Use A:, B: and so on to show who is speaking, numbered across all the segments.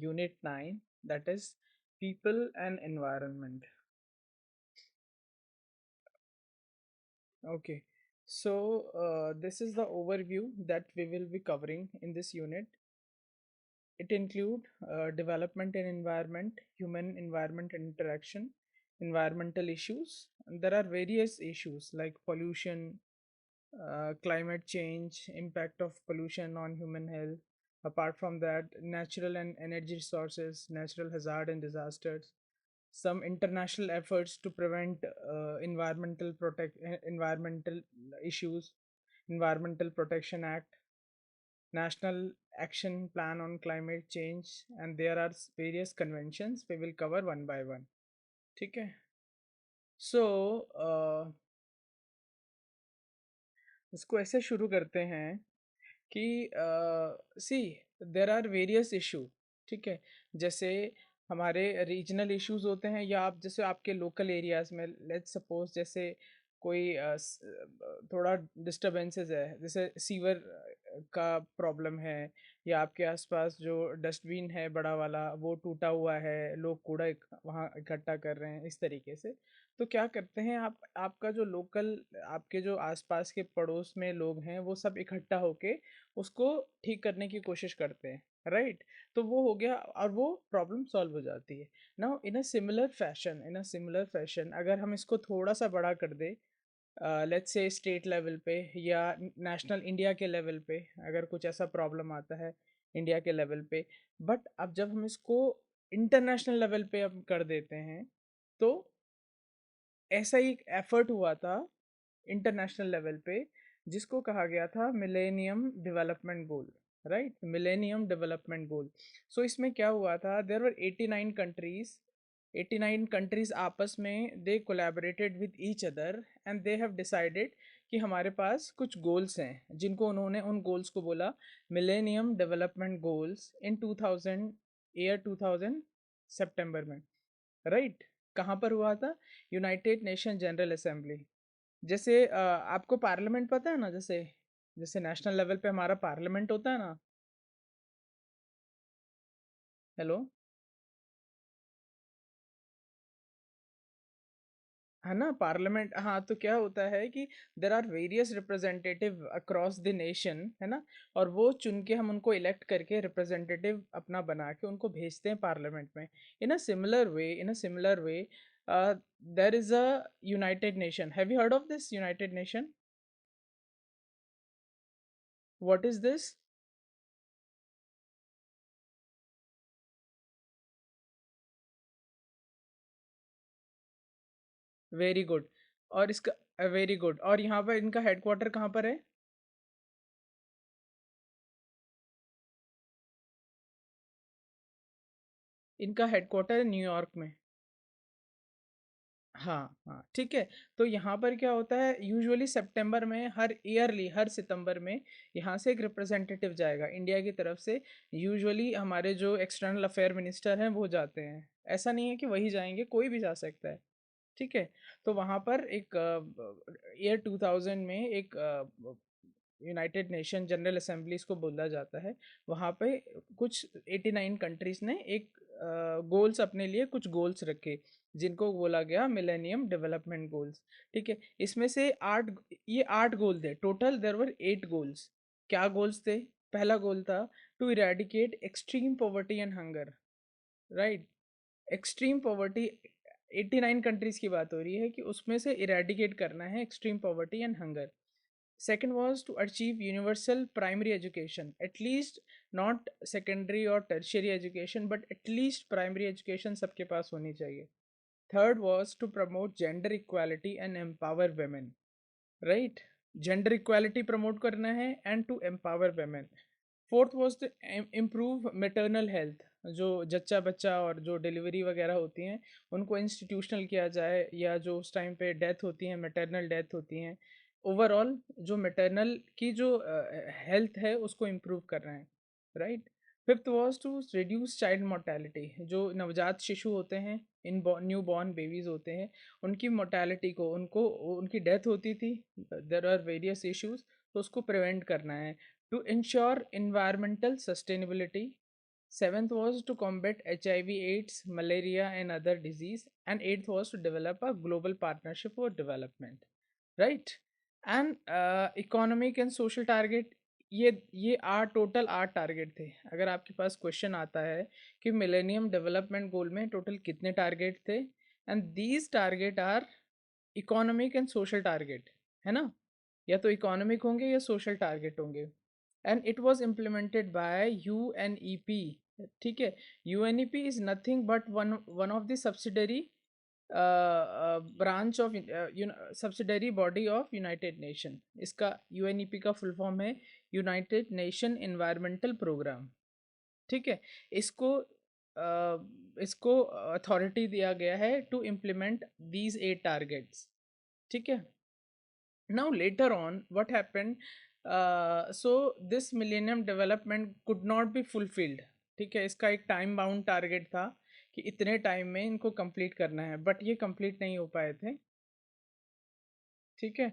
A: Unit 9, that is People and Environment. Okay, so this is the overview that we will be covering in this unit. It include development and environment, human environment interaction, environmental issues. And there are various issues like pollution, climate change, impact of pollution on human health. Apart from that, natural and energy resources, natural hazard and disasters, some international efforts to prevent environmental issues, Environmental Protection Act, National Action Plan on Climate Change, and there are various conventions we will cover one by one. ठीक है. So इसको ऐसे शुरू करते हैं कि सी देर are various issue. ठीक है, जैसे हमारे रीजनल इश्यूज होते हैं, या आप जैसे आपके लोकल एरियाज में लेट्स सपोज जैसे कोई थोड़ा डिस्टरबेंसेस है, जैसे सीवर का प्रॉब्लम है, या आपके आसपास जो डस्टबिन है बड़ा वाला वो टूटा हुआ है, लोग कूड़ा वहाँ इकट्ठा कर रहे हैं, इस तरीके से. तो क्या करते हैं आप, आपका जो लोकल, आपके जो आसपास के पड़ोस में लोग हैं वो सब इकट्ठा होके उसको ठीक करने की कोशिश करते हैं, राइट. तो वो हो गया और वो प्रॉब्लम सॉल्व हो जाती है. Now in a similar fashion अगर हम इसको थोड़ा सा बड़ा कर दे, लेट्स से स्टेट लेवल पे या नेशनल इंडिया के लेवल पे, अगर कुछ ऐसा प्रॉब्लम आता है इंडिया के लेवल पे, बट अब जब हम इसको इंटरनेशनल लेवल पे अब कर देते हैं, तो ऐसा ही एक एफर्ट हुआ था इंटरनेशनल लेवल पे जिसको कहा गया था millennium development goal, right, millennium development goal. So इसमें क्या हुआ था, देयर वर 89 कंट्रीज, 89 कंट्रीज आपस में they collaborated with each other and they have decided कि हमारे पास कुछ गोल्स हैं जिनको उन्होंने उन गोल्स को बोला millennium development goals in 2000 year 2000 सितंबर में, राइट. कहाँ पर हुआ था, यूनाइटेड नेशन जनरल असेंबली. जैसे आपको पार्लियामेंट पता है ना, जैसे जैसे नेशनल लेवल पे हमारा पार्लियामेंट होता है ना. हेलो, है ना पार्लियामेंट. हाँ, तो क्या होता है कि there are various representative across the nation, है ना, और वो चुन के हम उनको इलेक्ट करके रिप्रेजेंटेटिव अपना बना के उनको भेजते हैं पार्लियामेंट में. In a similar way there is a United Nation. Have you heard of this United Nation? What is this? Very good. और इसका वेरी गुड, और यहाँ पर इनका हेडक्वार्टर कहाँ पर है? इनका हेडक्वार्टर है न्यूयॉर्क में. हाँ हाँ, ठीक है. तो यहाँ पर क्या होता है, यूजुअली सितंबर में, हर ईयरली हर सितंबर में यहाँ से एक रिप्रेजेंटेटिव जाएगा इंडिया की तरफ से. यूजुअली हमारे जो एक्सटर्नल अफेयर मिनिस्टर हैं वो जाते हैं, ऐसा नहीं है कि वही जाएंगे, कोई भी जा सकता है. ठीक है. तो वहाँ पर एक ईयर 2000 में एक यूनाइटेड नेशन जनरल असेंबली इसको बोला जाता है. वहाँ पे कुछ 89 कंट्रीज ने एक गोल्स अपने लिए कुछ गोल्स रखे जिनको बोला गया मिलेनियम डेवलपमेंट गोल्स. ठीक है. इसमें से आठ गोल थे टोटल, देयर वर 8 गोल्स. क्या गोल्स थे? पहला गोल था to eradicate extreme poverty and hunger, right. Extreme poverty, 89 countries की बात हो रही है कि उसमें से इरेडिकेट करना है extreme poverty and hunger. Second was to achieve universal primary education, at least not secondary or tertiary education, but at least primary education सबके पास होनी चाहिए. Third was to promote gender equality and empower women, right? Gender equality promote करना है and to empower women. Fourth was to improve maternal health. जो जच्चा बच्चा और जो डिलीवरी वगैरह होती हैं उनको इंस्टीट्यूशनल किया जाए, या जो उस टाइम पे डेथ होती है, मैटरनल डेथ होती हैं, ओवरऑल जो मैटरनल की जो हेल्थ है उसको इम्प्रूव कर रहे हैं, right. Fifth was to reduce child mortality. जो नवजात शिशु होते हैं, इन न्यू बॉर्न बेबीज होते हैं, उनकी मोर्टेलिटी को, उनको उनकी डेथ होती थी, देर आर वेरियस इश्यूज, तो उसको प्रिवेंट करना है. To ensure environmental sustainability. Seventh was to combat HIV, AIDS, malaria, and other disease. And eighth was to develop a global partnership for development. Right? And economic and social target, ये आठ total 8 target थे. अगर आपके पास question आता है कि millennium development गोल में total कितने टारगेट थे, and these target are economic and social target, है ना, या तो इकोनॉमिक होंगे या सोशल टारगेट होंगे. And it was implemented by UNEP. ठीक है, UNEP is nothing but one one of the subsidiary branch of subsidiary body of United Nation. इसका यूएनईपी का फुल फॉर्म है यूनाइटेड नेशन एनवायरमेंटल प्रोग्राम. ठीक है, इसको इसको अथॉरिटी दिया गया है टू इम्प्लीमेंट दीज 8 टारगेट्स. ठीक है. Now later on what happened, so this millennium development could not be fulfilled. ठीक है, इसका एक टाइम बाउंड टारगेट था कि इतने टाइम में इनको कंप्लीट करना है, बट ये कंप्लीट नहीं हो पाए थे. ठीक है,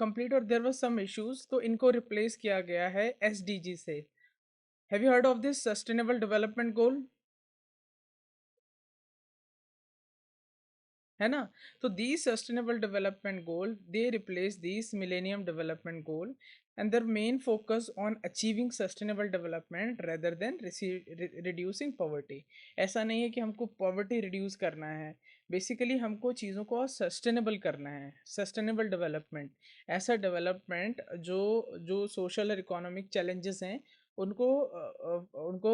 A: कंप्लीट, और देयर वाज सम इश्यूज, तो इनको रिप्लेस किया गया है एसडीजी से. Have you heard of this sustainable development goal? है ना. तो these sustainable development goal, they replace these millennium development goal, and their main focus on achieving sustainable development rather than reducing poverty. ऐसा नहीं है कि हमको poverty reduce करना है, बेसिकली हमको चीज़ों को सस्टेनेबल करना है. सस्टेनेबल डेवलपमेंट, ऐसा डेवलपमेंट जो जो सोशल और इकोनॉमिक चैलेंजेस हैं उनको उनको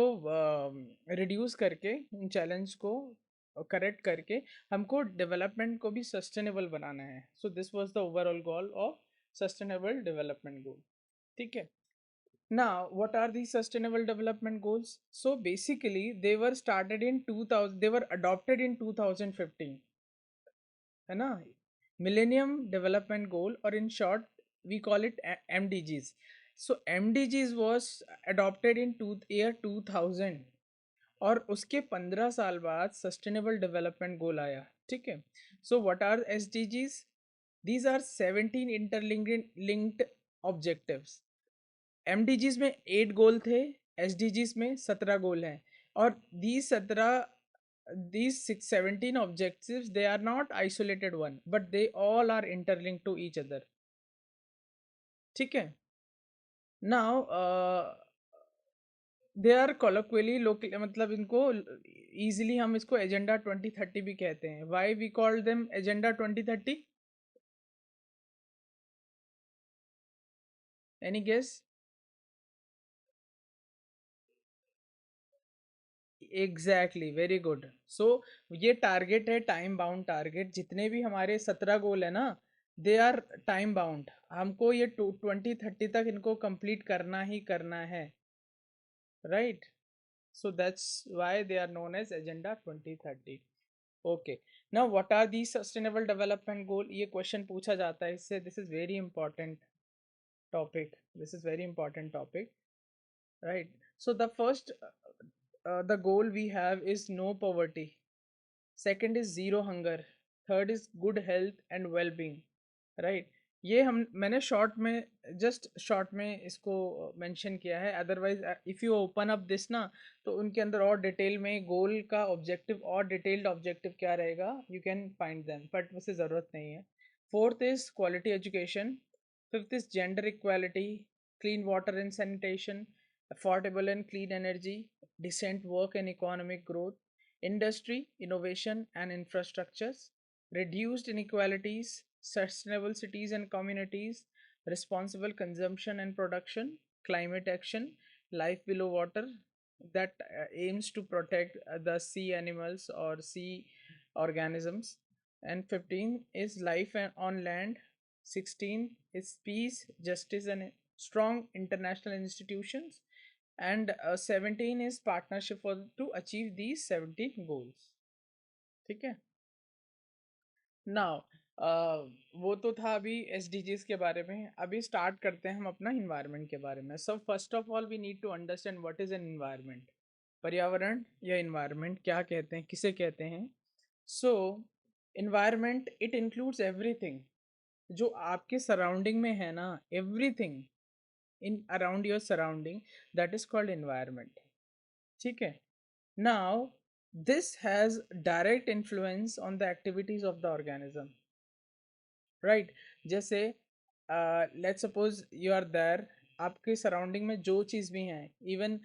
A: रिड्यूस करके, उन चैलेंज को करेक्ट करके हमको डेवलपमेंट को भी सस्टेनेबल बनाना है. So this was the overall goal of sustainable development goal. ठीक है. Now, what are these sustainable development goals? So basically, they were started in 2000. They were adopted in 2015. है ना, Millennium Development Goal, or in short, we call it MDGs. So MDGs was adopted in year 2000. और उसके 15 साल बाद sustainable development goal आया. ठीक है. So what are SDGs? These are 17 interlinked objectives. MDGs में 8 गोल थे, एसडीजीज में 17 गोल हैं. और these 17 objectives, they are not isolated one, but they all are interlinked to each other. ठीक है. Now they are colloquially local, मतलब इनको easily हम इसको एजेंडा 2030 भी कहते हैं. Why we call them agenda 2030? Any guess? Exactly, very good. So ये टारगेट है टाइम बाउंड टारगेट. जितने भी हमारे 17 गोल है ना, दे आर टाइम बाउंड. हमको ये 2030 तक इनको कंप्लीट करना ही करना है. Right. So that's why they are known as Agenda 2030. Okay. Now, what are these sustainable development goal? ये question पूछा जाता है इससे. This is very important topic. This is very important topic. Right. So the first, the goal we have is no poverty. Second is zero hunger. Third is good health and well-being. Right. ये हम मैंने short में, just short में इसको mention किया है. Otherwise if you open up this ना, तो उनके अंदर और डिटेल में गोल का ऑब्जेक्टिव और डिटेल्ड ऑब्जेक्टिव क्या रहेगा, you can find them, but वैसे ज़रूरत नहीं है. Fourth is quality education. Fifth is gender equality, clean water and sanitation, affordable and clean energy, decent work and economic growth, industry, innovation and infrastructures, reduced inequalities, sustainable cities and communities, responsible consumption and production, climate action, life below water, that aims to protect the sea animals or sea organisms, and 15 is life on land, 16 is peace, justice and strong international institutions, and 17 is partnership for to achieve these 17 goals. ठीक है. Now वो तो था अभी SDGs के बारे में. अभी स्टार्ट करते हैं हम अपना इन्वायरमेंट के बारे में. So first of all we need to understand what is an environment. पर्यावरण या इन्वायरमेंट क्या कहते हैं, किसे कहते हैं? So environment it includes everything जो आपके सराउंडिंग में है ना, everything in around your surrounding, that is called environment. ठीक है. Now, this has direct influence on the activities of the organism, right? जैसे let's suppose you are there, आपके surrounding में जो चीज़ भी हैं, even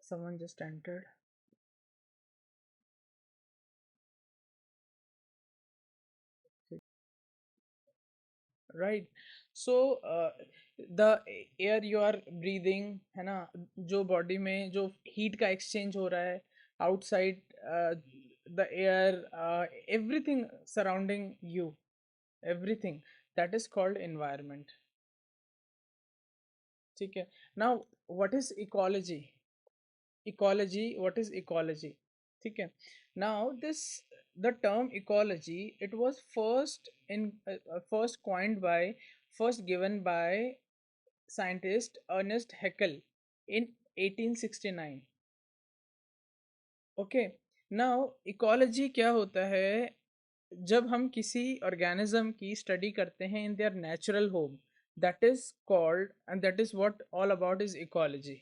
A: someone just entered. Right. So the air you are breathing है ना, जो बॉडी में जो हीट का एक्सचेंज हो रहा है outside the air, everything surrounding you, everything, that is called environment. ठीक है. Now what is ecology? Ecology, what is ecology? ठीक है. Now this, the term ecology, it was first coined by, first given by scientist Ernest Haeckel in 1869. Okay. Now ecology क्या होता है? जब हम किसी ऑर्गेनिज्म की स्टडी करते हैं in their natural home, that is called and that is what all about is ecology.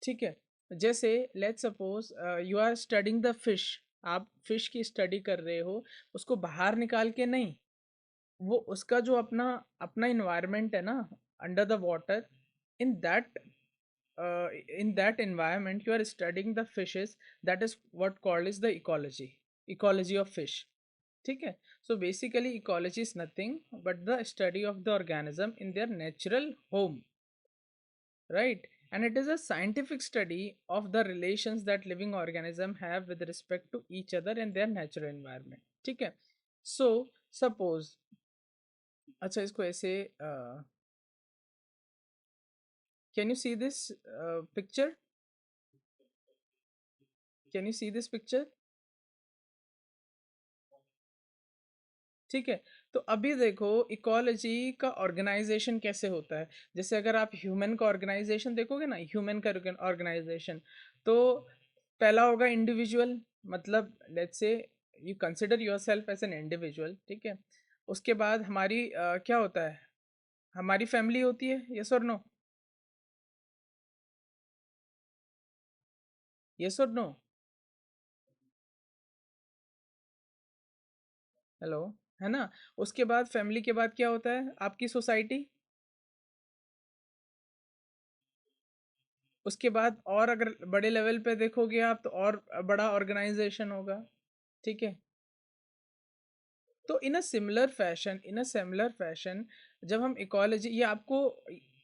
A: ठीक है. जैसे let's suppose you are studying the fish, आप फिश की स्टडी कर रहे हो, उसको बाहर निकाल के नहीं, वो उसका जो अपना अपना इन्वायरमेंट है ना under the water, in that in that environment you are studying the fishes, that is what called is the ecology, ecology of fish. ठीक है. So basically ecology is nothing but the study of the organism in their natural home, right? And it is a scientific study of the relations that living organism have with respect to each other in their natural environment. ठीक है. So suppose, अच्छा इसको ऐसे can you see this picture? Can you see this picture? ठीक है. तो अभी देखो इकोलॉजी का ऑर्गेनाइजेशन कैसे होता है. जैसे अगर आप ह्यूमन का ऑर्गेनाइजेशन देखोगे ना, ह्यूमन का ऑर्गेनाइजेशन, तो पहला होगा इंडिविजुअल, मतलब let's say you consider yourself as an individual. ठीक है. उसके बाद हमारी क्या होता है, हमारी फैमिली होती है. यस और नो? यस और नो? हेलो, है ना. उसके बाद फैमिली के बाद क्या होता है, आपकी सोसाइटी. उसके बाद और अगर बड़े लेवल पे देखोगे आप, तो और बड़ा ऑर्गेनाइजेशन होगा. ठीक है. तो इन अ सिमिलर फैशन जब हम इकोलॉजी, ये आपको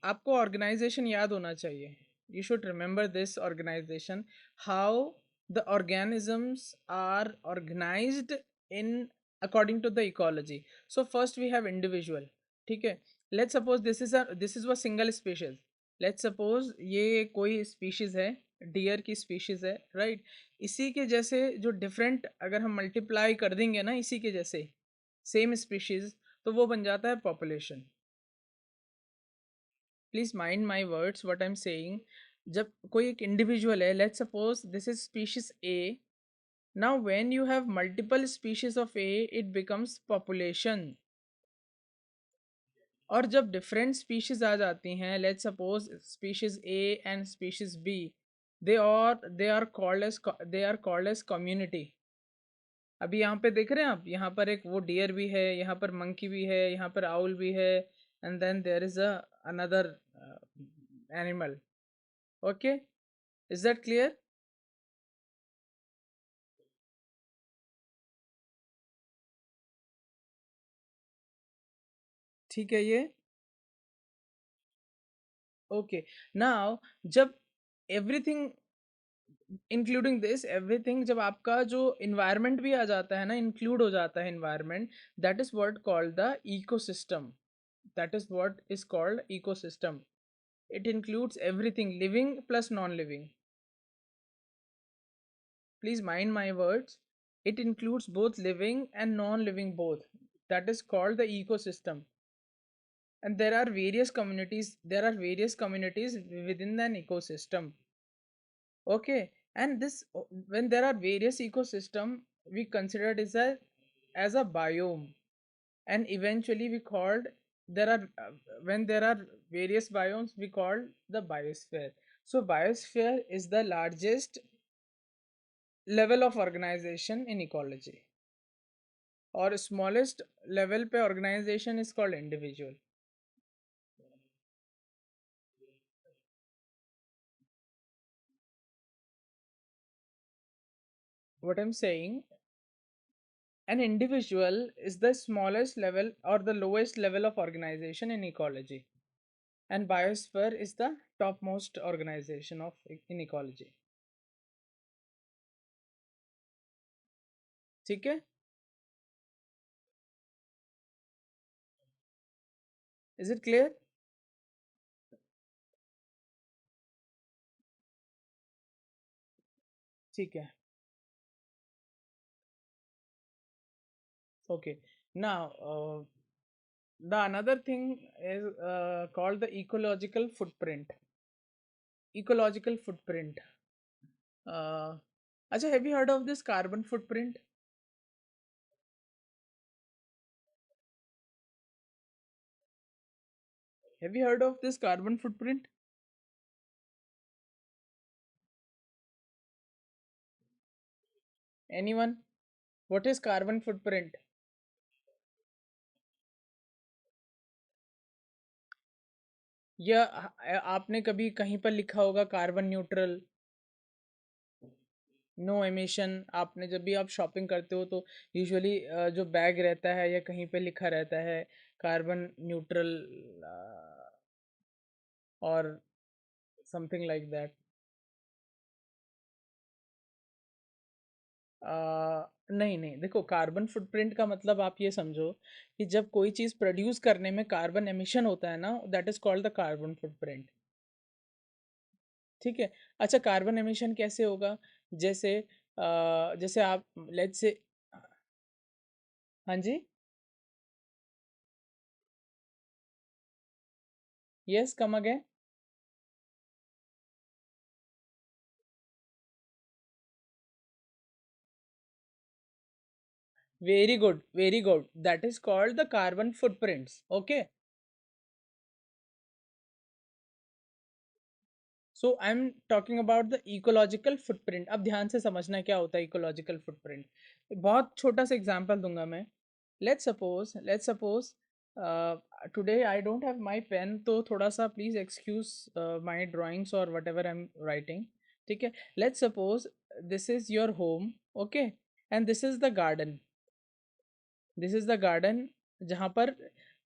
A: आपको ऑर्गेनाइजेशन याद होना चाहिए. You should remember this organisation, how the organisms are organised in according to the ecology. So first we have individual. ठीक है. Let's suppose this is a single species. Let's suppose ये कोई स्पीशीज है, dear की species है, right? इसी के जैसे जो डिफरेंट अगर हम मल्टीप्लाई कर देंगे ना इसी के जैसे सेम स्पीशीज, तो वो बन जाता है population. Please mind my words what I am saying. जब कोई एक इंडिविजुअल है, let's suppose this is species A, now when you have multiple species of A it becomes population. और जब डिफरेंट स्पीशीज आ जाती हैं, let's suppose species A and species B, they are called as community. अभी यहाँ पे देख रहे हैं आप, यहाँ पर एक वो डियर भी है, यहाँ पर मंकी भी है, यहाँ पर आउल भी है, and then there is a another animal. Okay, is that clear? ठीक है ये. ओके. नाउ जब एवरीथिंग इंक्लूडिंग दिस एवरीथिंग, जब आपका जो इन्वायरमेंट भी आ जाता है ना, इंक्लूड हो जाता है environment, that is what called the ecosystem. That is what is called ecosystem. It includes everything living plus non living. Please mind my words. It includes both living and non-living both. That is called the ecosystem. And there are various communities. There are various communities within an ecosystem. Okay. And this, when there are various ecosystem, we consider it as a biome. And eventually we called, there are when there are various biomes, we call the biosphere. So biosphere is the largest level of organization in ecology, or smallest level पे organization is called individual. What I'm saying, an individual is the smallest level or the lowest level of organization in ecology, and biosphere is the topmost organization of in ecology. ठीक है? Is it clear? ठीक है. Okay. Now, the another thing is called the ecological footprint. Ecological footprint. Uh, Acha, have you heard of this carbon footprint? Have you heard of this carbon footprint? Anyone? What is carbon footprint? या आपने कभी कहीं पर लिखा होगा carbon neutral, no emission? आपने जब भी आप शॉपिंग करते हो तो यूजुअली जो बैग रहता है या कहीं पे लिखा रहता है कार्बन न्यूट्रल और समथिंग लाइक दैट. नहीं नहीं, देखो, कार्बन फुटप्रिंट का मतलब आप ये समझो कि जब कोई चीज़ प्रोड्यूस करने में कार्बन एमिशन होता है ना, that is called the carbon footprint. ठीक है. अच्छा, कार्बन एमिशन कैसे होगा? जैसे जैसे आप लेट्स से. हाँ जी. Yes, come again. Very good, very good. That is called the carbon footprints. Okay. So I am talking about the ecological footprint. अब ध्यान से समझना क्या होता है इकोलॉजिकल फुटप्रिंट. बहुत छोटा सा एग्जांपल दूंगा मैं. Let's suppose today I don't have my pen, तो थोड़ा सा प्लीज एक्सक्यूज माय ड्राइंग्स और whatever I am writing. ठीक है. Let's suppose this is your home. Okay. And this is the garden जहाँ पर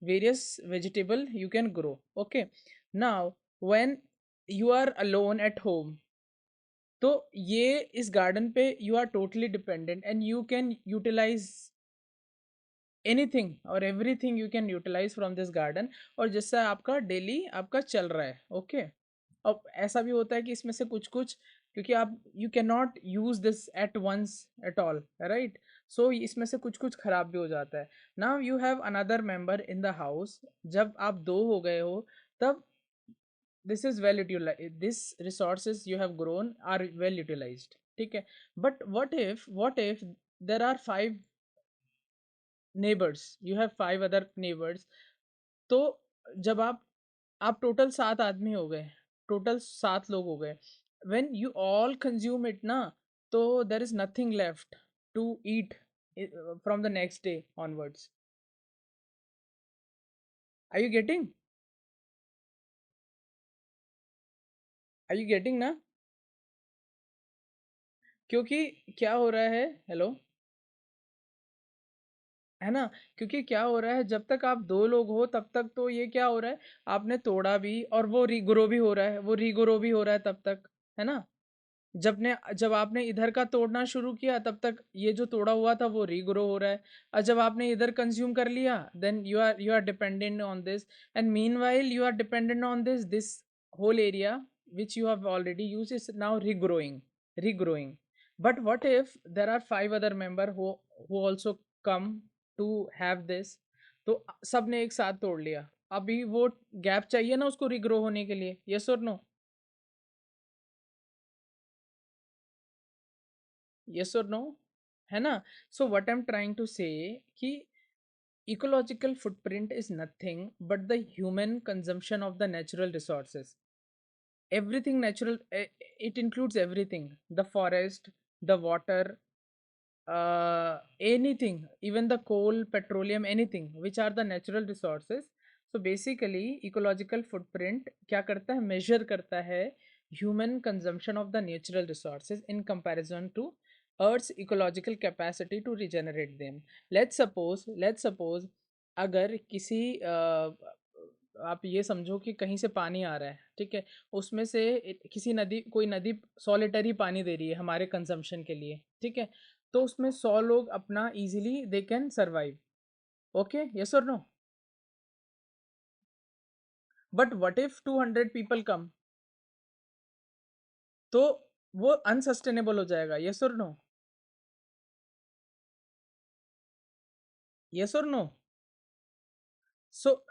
A: various vegetable you can grow. Okay. Now when you are alone at home, तो ये इस garden पे you are totally dependent and you can utilise anything और everything you can utilise from this garden, और जिससे आपका डेली आपका चल रहा है. ओके. अब ऐसा भी होता है कि इसमें से कुछ कुछ, क्योंकि आप you can not use this at once at all, right? So इसमें से कुछ कुछ खराब भी हो जाता है. Now you have another member in the house. जब आप दो हो गए हो, तब this is well utilized, this resources you have grown are well utilized. ठीक है. But what if there are five neighbors, you have five other neighbors. तो जब आप टोटल सात आदमी हो गए, टोटल सात लोग हो गए. when you all consume it ना, तो there is nothing left to eat from the next day onwards. Are you getting are you getting ना? क्योंकि क्या हो रहा है, हेलो, है ना? क्योंकि क्या हो रहा है, जब तक आप दो लोग हो तब तक तो ये क्या हो रहा है, आपने तोड़ा भी और वो रीग्रो भी हो रहा है, वो रीग्रो भी हो रहा है तब तक, है ना? जब आपने इधर का तोड़ना शुरू किया तब तक ये जो तोड़ा हुआ था वो रीग्रो हो रहा है. और जब आपने इधर कंज्यूम कर लिया, then you are dependent on this. And meanwhile you are dependent on this whole area which you have already used is now regrowing. But what if there are five other member who also come to have this? तो सबने एक साथ तोड़ लिया. अभी वो gap चाहिए ना उसको रिग्रो होने के लिए. यस और नो? यस और नो? है ना? So what I am trying to say कि ecological footprint is nothing but the human consumption of the natural resources. everything natural, it includes everything, the forest, the water, anything, even the coal, petroleum, anything which are the natural resources. So basically ecological footprint क्या करता है, measure करता है human consumption of the natural resources in comparison to earth's ecological capacity to regenerate them. Let's suppose अगर किसी आप ये समझो कि कहीं से पानी आ रहा है, ठीक है, उसमें से किसी नदी, कोई नदी सॉलिटरी पानी दे रही है हमारे कंजम्पशन के लिए, ठीक है, तो उसमें 100 लोग अपना easily they can survive, okay, yes और no? But what if 200 people come, तो वो अनसस्टेनेबल हो जाएगा, यस और नो? यस और no? So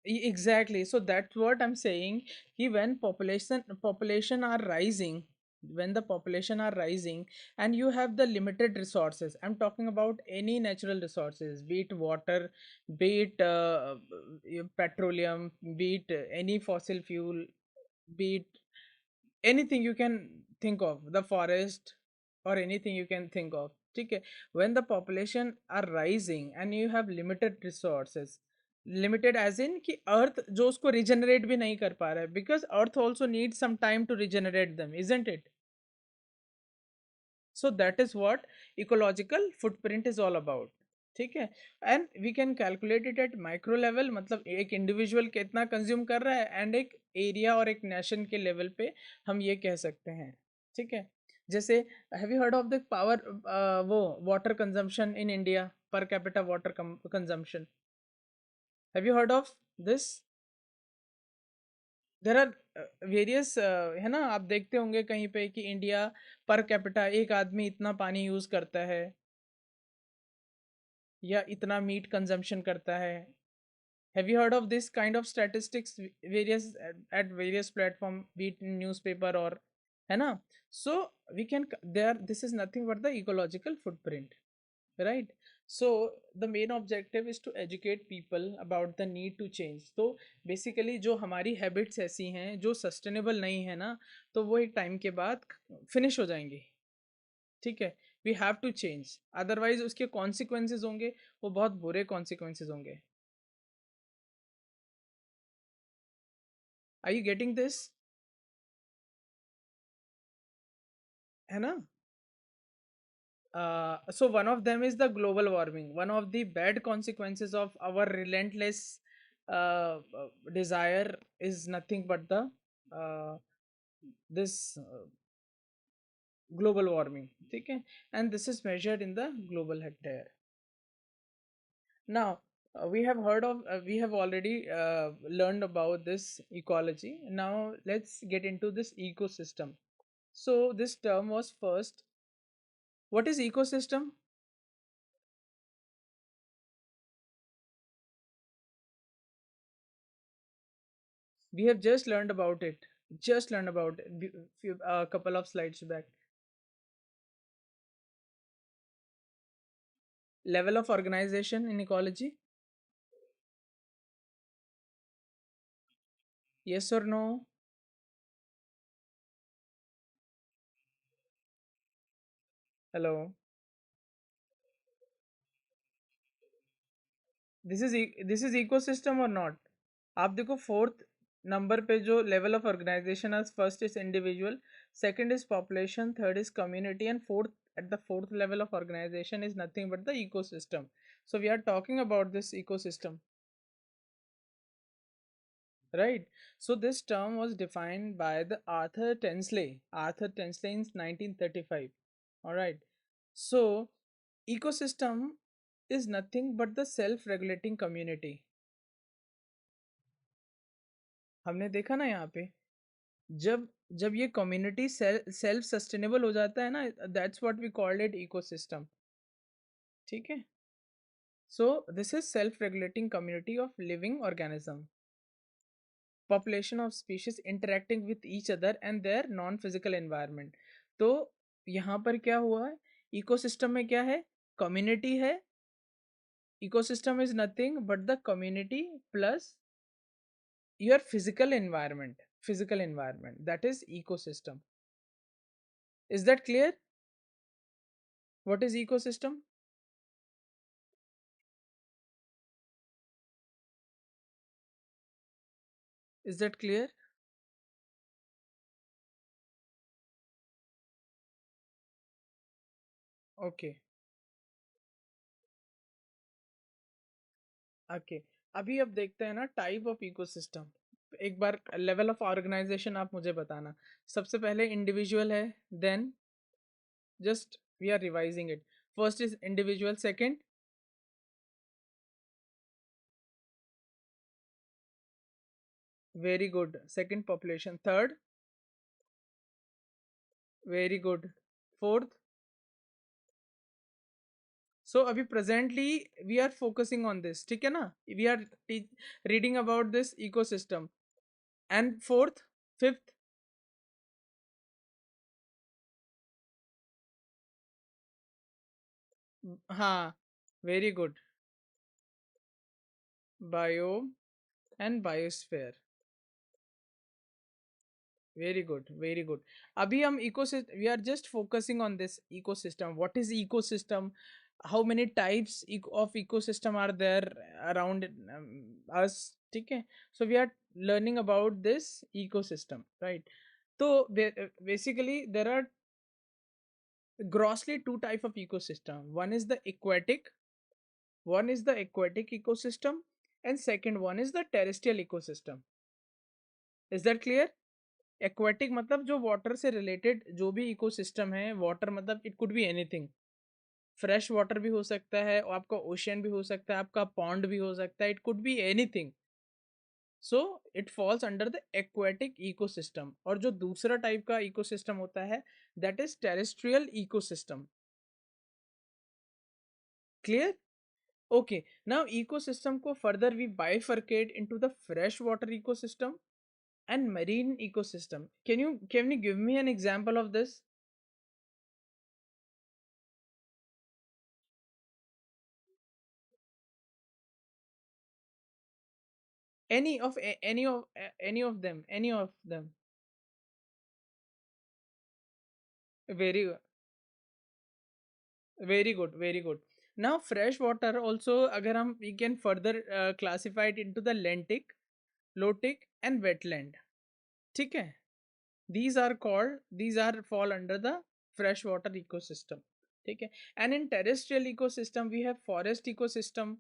A: exactly, so that's what I'm saying, कि when population are rising, when the population are rising and you have the limited resources, I'm talking about any natural resources, be it water, be it petroleum, be it any fossil fuel, be it anything you can think of, the forest or anything you can think of, ठीक है, when the population are rising and you have limited resources, limited as in कि earth जो उसको regenerate भी नहीं कर पा रहा है, because earth also needs some time to regenerate them, isn't it? So that is what ecological footprint is all about, ठीक है, and we can calculate it at micro level, मतलब एक इंडिविजुअल कितना कंज्यूम कर रहा है, एंड एक area और एक नेशन के लेवल पे हम ये कह सकते हैं, ठीक है। जैसे have you heard of the power, वो water consumption in India, per capita water consumption, have you heard of this? There are various, है ना, आप देखते होंगे कहीं पे कि इंडिया पर कैपिटा एक आदमी इतना पानी यूज करता है या इतना मीट कंजम्पशन करता है। Have you heard of this kind of statistics, various at various platform, be it in newspaper or, है ना? So we can there, this is nothing but the ecological footprint, right? So the main objective is to educate people about the need to change. तो basically जो हमारी habits ऐसी हैं जो sustainable नहीं है ना, तो वो एक time के बाद finish हो जाएंगी, ठीक है। We have to change, otherwise उसके consequences होंगे, वो बहुत बुरे consequences होंगे। Are you getting this? है ना? So one of them is the global warming. One of the bad consequences of our relentless desire is nothing but the uh, this global warming. Okay, and this is measured in the global hectare. Now we have already learned about this ecology. Now let's get into this ecosystem. So this term was first. What is ecosystem? We have just learned about it. Just learned about it a couple of slides back. Level of organization in ecology. Yes or no? Hello. This is ecosystem or not? आप देखो fourth number पे जो level of organisation है, first is individual, second is population, third is community, and fourth, at the fourth level of organization is nothing but the ecosystem. So we are talking about this ecosystem, right? So this term was defined by the Arthur Tensley in 1935. All right. So ecosystem is nothing but the self-regulating community. हमने देखा ना यहाँ पे, जब जब ये community self sustainable हो जाता है ना, that's what we called it ecosystem, ठीक है। So this is self regulating community of living organism, population of species interacting with each other and their non physical environment. तो यहाँ पर क्या हुआ है, इकोसिस्टम में क्या है, कम्युनिटी है, ecosystem is nothing but the community plus your physical environment, physical environment, that is ecosystem. Is that clear? What is ecosystem? Is that clear? Okay. Okay, अभी अब देखते हैं ना टाइप ऑफ इकोसिस्टम। एक बार लेवल ऑफ ऑर्गेनाइजेशन आप मुझे बताना। सबसे पहले इंडिविजुअल है, then just we are revising it. First is individual, second very good, second population, third very good, fourth. So अभी presently we are focusing on this, ठीक है ना, we are reading about this ecosystem. And fourth, fifth, हाँ, very good, biome and biosphere. Very good, very good. अभी हम ecosystem, we are just focusing on this ecosystem. What is ecosystem? How many types of ecosystem are there around us? ठीक है, so we are learning about this ecosystem, right? तो basically there are grossly two type of ecosystem. One is the aquatic ecosystem, and second one is the terrestrial ecosystem. Is that clear? Aquatic मतलब जो water से related जो भी ecosystem है, water मतलब it could be anything. Fresh water भी हो सकता है, और आपका ओशियन भी हो सकता है, आपका पॉन्ड भी हो सकता है, it could be anything. So it falls under the aquatic ecosystem. और जो दूसरा टाइप का इकोसिस्टम होता है, that is terrestrial ecosystem. Clear? Okay, now ecosystem को further we bifurcate into the fresh water ecosystem and marine ecosystem. Can you give me an example of this? Any of them. Very very good, very good. Now fresh water also, अगर हम we can further classify it into the lentic, lotic and wetland, ठीक है? These are fall under the freshwater ecosystem, ठीक है? And in terrestrial ecosystem we have forest ecosystem,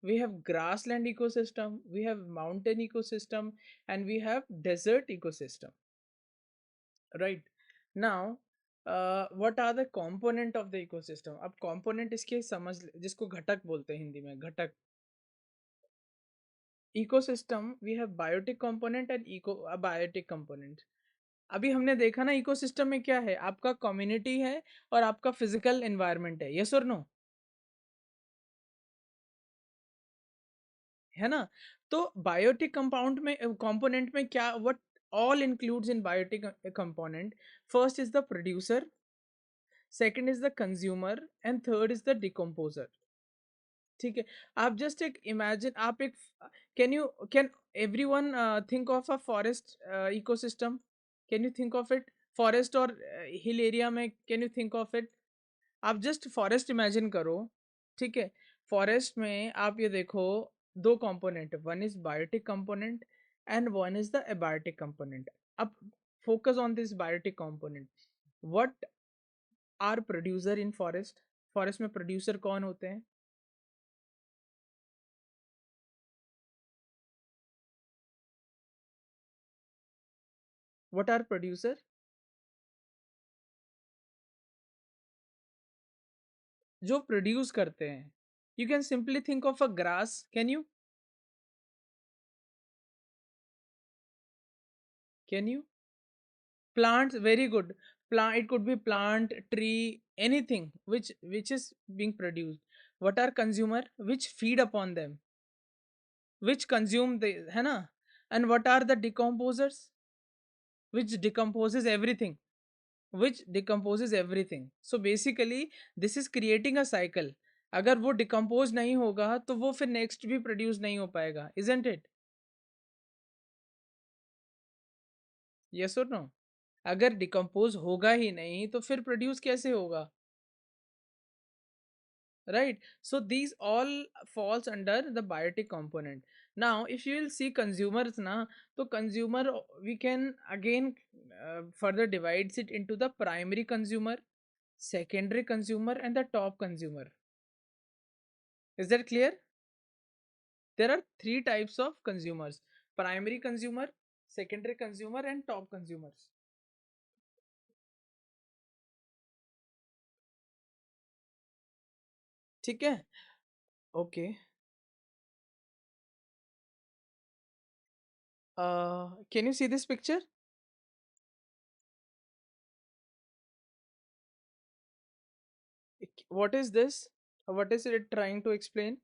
A: we have grassland ecosystem, we have mountain ecosystem, and we have desert ecosystem, right? Now what are the component of the ecosystem? अब component इसके समझ जिसको घटक बोलते हैं हिंदी में, घटक। ecosystem we have biotic component and eco abiotic component। अभी हमने देखा ना इकोसिस्टम में क्या है, आपका कम्युनिटी है और आपका फिजिकल एनवायरनमेंट है, यस और नो? है ना? तो बायोटिक कंपाउंड में कंपोनेंट में क्या, what all includes in biotic component? First is the producer, second is the consumer, and third is the decomposer, ठीक है? आप जस्ट एक इमेजिन, आप एक can everyone think of a forest ecosystem? Can you think of it? Forest और hill area में can you think of it? आप just forest imagine करो, ठीक है? फॉरेस्ट में आप ये देखो, दो component, one is biotic component and one is the abiotic component. अब focus on this biotic component. What are producer in forest? Forest में प्रोड्यूसर कौन होते हैं? What are producer? जो प्रोड्यूस करते हैं। You can simply think of a grass, can you plants, very good. Plant, it could be plant, tree, anything which is being produced. What are consumer? Which feed upon them, which consume the, है ना? And what are the decomposers? Which decomposes everything, so basically this is creating a cycle। अगर वो decompose नहीं होगा तो वो फिर next भी प्रोड्यूस नहीं हो पाएगा, isn't it? यस और नो? अगर डिकम्पोज होगा ही नहीं तो फिर प्रोड्यूस कैसे होगा? Right, so these all falls under the biotic component. Now if you will see consumers na, so consumer we can again further divides it into the primary consumer, secondary consumer and the top consumer. Is that clear? There are three types of consumers: primary consumer, secondary consumer and top consumers. ठीक है? Okay. Can you see this picture? What is this? What is it trying to explain?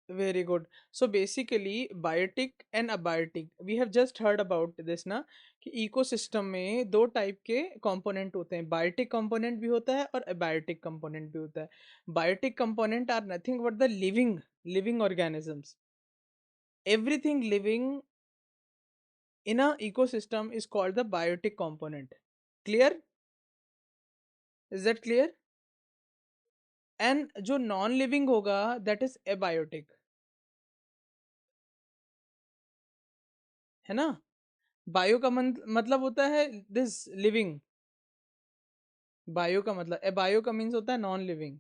A: Very good. So basically, biotic and abiotic, we have just heard about this ना कि ecosystem में दो type के component होते हैं, biotic component भी होता है और अबायोटिक कंपोनेंट भी होता है. Biotic component are nothing but the living organisms. Everything living in a ecosystem is called the biotic component. Clear? Is that clear? And जो नॉन लिविंग होगा that is abiotic. है ना? बायो का मतलब होता है दिस लिविंग. बायो का मतलब बायो का मीन्स होता है नॉन लिविंग.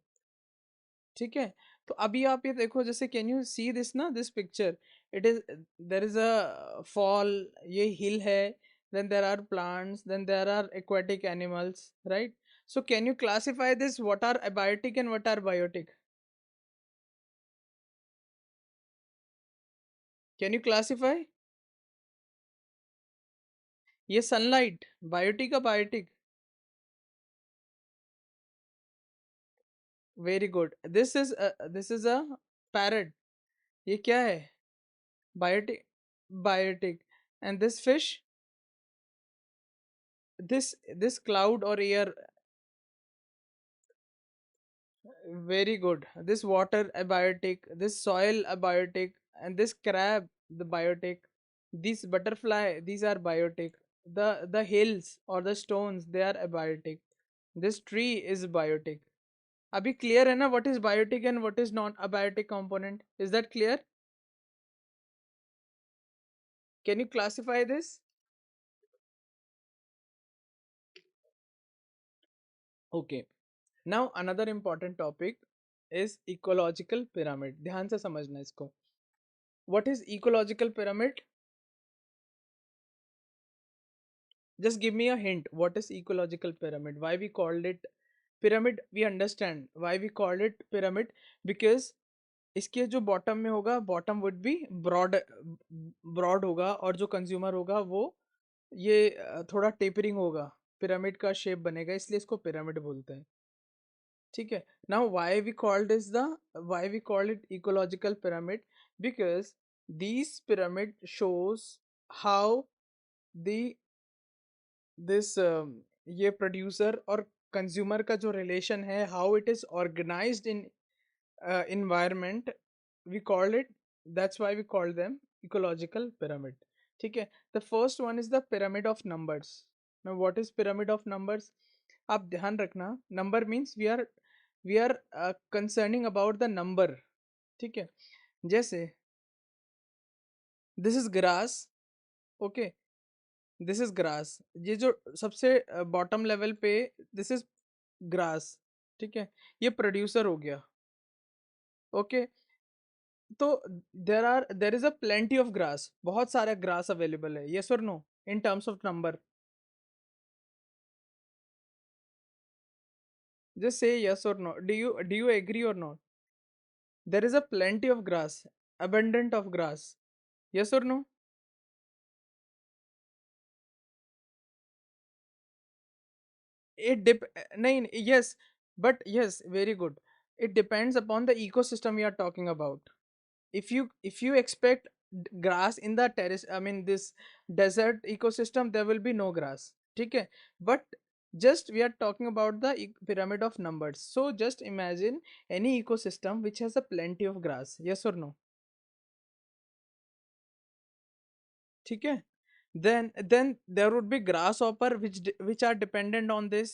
A: ठीक है. तो अभी आप ये देखो, जैसे कैन यू सी दिस ना, this picture. It is, there is a fall, ये हिल है, then there are plants, then there are aquatic animals, right? So can you classify this, what are abiotic and what are biotic? Can you classify? ये sunlight biotic का biotic? Very good. This is a parrot. ये क्या है? Biotic. Biotic. And this fish, this cloud or air? Very good. This water abiotic, this soil abiotic, and this crab the biotic. These butterfly, these are biotic. The hills or the stones, they are abiotic. This tree is biotic. Abhi clear hai na what is biotic and what is not abiotic component? Is that clear? Can you classify this? Okay. Now another important topic is ecological pyramid. ध्यान से समझना इसको. What is ecological pyramid? Just give me a hint. What is ecological pyramid? Why we called it pyramid? We understand why we called it pyramid, because इसके जो bottom में होगा, bottom would be broad, broad होगा, और जो consumer होगा वो ये थोड़ा टेपरिंग होगा, पिरामिड का शेप बनेगा, इसलिए इसको पिरामिड बोलते हैं. ठीक है. Now why we called it ecological pyramid? Because these pyramid shows how the this ये प्रोड्यूसर और कंज्यूमर का जो रिलेशन है, how it is organised in environment. We called it, that's why we call them ecological pyramid. ठीक है. The first one is the pyramid of numbers. Now what is pyramid of numbers? आप ध्यान रखना, number means we are concerning about the number. ठीक है. जैसे this is grass. Okay, this is grass. ये जो सबसे बॉटम लेवल पे, दिस इज ग्रास. ठीक है. ये प्रोड्यूसर हो गया. ओके. तो there is a plenty of grass, बहुत सारा ग्रास अवेलेबल है. यस और no? In terms of number, just say yes और no. Do you agree or not? There is a plenty of grass, abundant of grass. Yes or no? It dep nahin, yes, but yes, very good. It depends upon the ecosystem we are talking about. If you expect grass in the terrace, I mean this desert ecosystem, there will be no grass. Okay, but just we are talking about the pyramid of numbers. So just imagine any ecosystem which has a plenty of grass. Yes or no? ठीक है, then there would be grasshopper which are dependent on this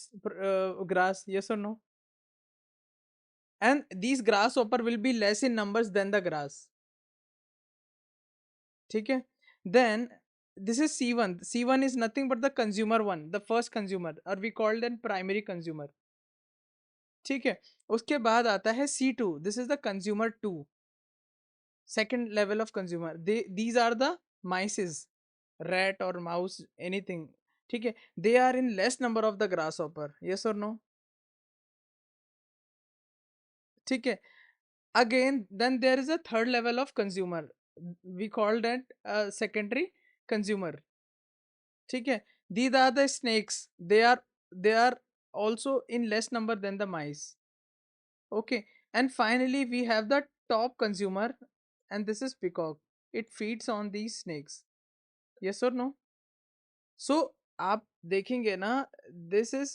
A: grass, yes or no? And these grasshopper will be less in numbers than the grass. ठीक है, then this is C1. C1 is nothing but the consumer one, the first consumer, or we call them primary consumer. ठीक है, उसके बाद आता है C2. This is the consumer 2, second level of consumer. These are the mices, rat or mouse, anything. ठीक है, they are in less number of the grasshopper, yes or no? ठीक है, again then there is a third level of consumer, we call that secondary consumer. ठीक है, these are the snakes, they are also in less number than the mice. Okay, and finally we have the top consumer, and this is peacock. It feeds on these snakes, yes or no? So आप देखेंगे ना, this is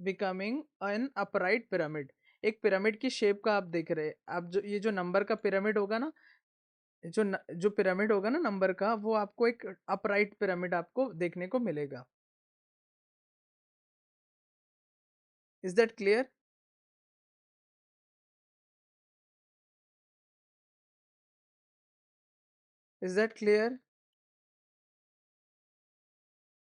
A: becoming an upright pyramid, एक pyramid की shape का आप देख रहे हैं। आप जो ये जो नंबर का पिरामिड होगा ना, जो पिरामिड होगा ना नंबर का, वो आपको एक अपराइट पिरामिड आपको देखने को मिलेगा। Is that clear? Is that clear?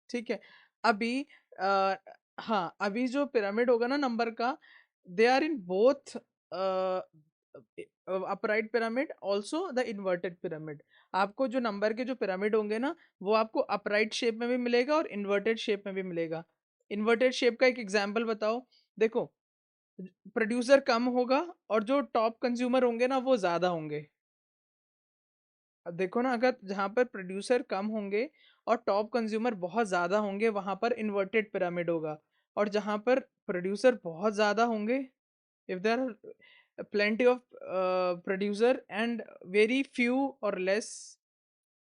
A: ठीक है, अभी आ, हाँ, अभी जो पिरामिड होगा ना नंबर का, they are in both upright pyramid, also the inverted pyramid. आपको जो नंबर के जो पिरामिड होंगे ना, वो आपको अपराइट शेप में भी मिलेगा और इन्वर्टेड शेप में भी मिलेगा। इन्वर्टेड शेप का एक एग्जाम्पल बताओ। देखो, प्रोड्यूसर कम होगा और जो टॉप कंज्यूमर होंगे ना वो ज्यादा होंगे। अब देखो ना, अगर जहाँ पर प्रोड्यूसर कम होंगे और टॉप कंज्यूमर बहुत ज़्यादा होंगे, वहाँ पर इन्वर्टेड पिरामिड होगा। और जहाँ पर प्रोड्यूसर बहुत ज़्यादा होंगे, if there are plenty of producer and very few or less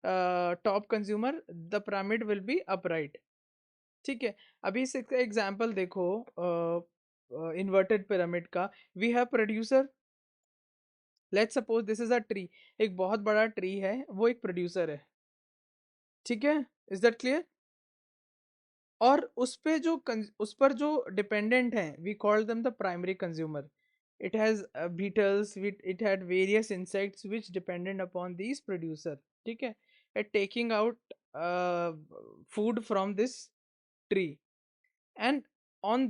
A: top consumer, the pyramid will be upright. ठीक है, अभी इस एग्जाम्पल देखो इन्वर्टेड पिरामिड का। We have producer, let's suppose this is a tree, एक बहुत बड़ा ट्री है, वो एक प्रोड्यूसर है। ठीक है, इज दैट क्लियर? और उस पे जो उस पर जो डिपेंडेंट हैं, we call them the primary consumer. It has beetles, it had various insects which dependent upon this producer. ठीक है, at taking out food from this tree, and on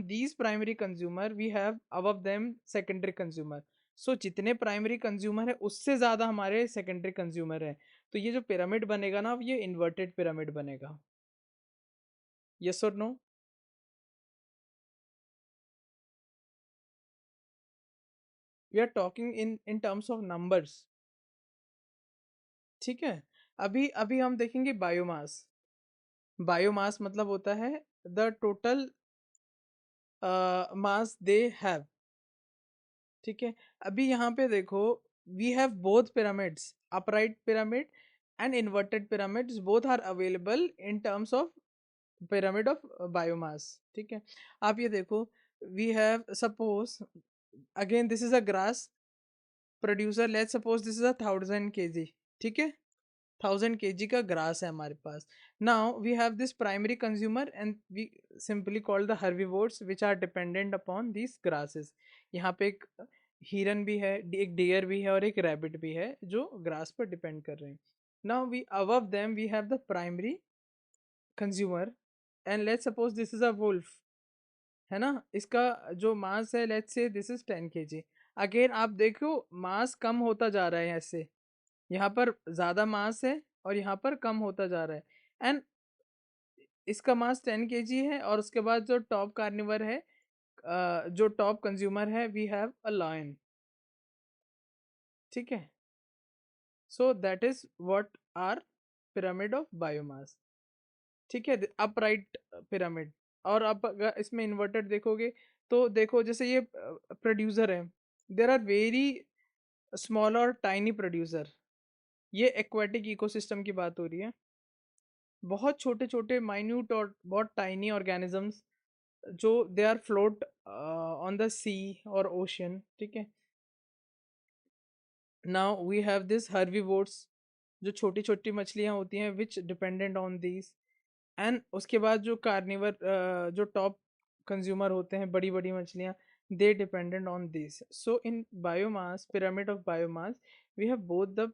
A: these primary consumer we have above them secondary consumer. So जितने primary consumer है उससे ज्यादा हमारे secondary consumer है। तो ये जो पिरामिड बनेगा ना, ये इन्वर्टेड पिरामिड बनेगा। यस और no? We are talking in terms of numbers. ठीक है, अभी अभी हम देखेंगे बायोमास। बायोमास मतलब होता है the total mass they have. ठीक है, अभी यहाँ पे देखो, we have both pyramids, upright pyramid and inverted pyramids, both are available in terms of pyramid of biomass. ठीक है, आप ये देखो, we have suppose, again this is a grass producer, let's suppose this is a 1000 kg। ठीक है, 1000 kg का grass है हमारे पास। Now we have this primary consumer and we simply call the herbivores which are dependent upon this grasses. यहाँ पे एक हिरन भी है, एक डियर भी है और एक रैबिट भी है जो ग्रास पर डिपेंड कर रहे हैं। Now we above them we have the primary consumer, and let's suppose this is a wolf, है ना। इसका जो मास है, let's say this is 10 kg। Again आप देखो, मास कम होता जा रहा है ऐसे, यहाँ पर ज़्यादा मास है और यहाँ पर कम होता जा रहा है। एंड इसका मास 10 kg है, और उसके बाद जो टॉप कार्निवर है, जो टॉप कंज्यूमर है, वी हैव अ लायन। ठीक है, so that is what are pyramid of biomass. ठीक है, अपराइट पिरामिड। और आप अगर इसमें इन्वर्टेड देखोगे, तो देखो जैसे ये प्रोड्यूसर है, देर आर वेरी स्मॉल और टाइनी प्रोड्यूसर। ये एक्वाटिक इकोसिस्टम की बात हो रही है। बहुत छोटे छोटे माइन्यूट और बहुत टाइनी ऑर्गेनिजम्स जो they are float on the sea or ocean. ठीक है, now we have this herbivores, जो छोटी छोटी मछलियाँ होती हैं which dependent on these, and उसके बाद जो कार्निवर जो टॉप कंज्यूमर होते हैं बड़ी बड़ी मछलियाँ, they dependent on this. So in biomass, pyramid of biomass, we have both the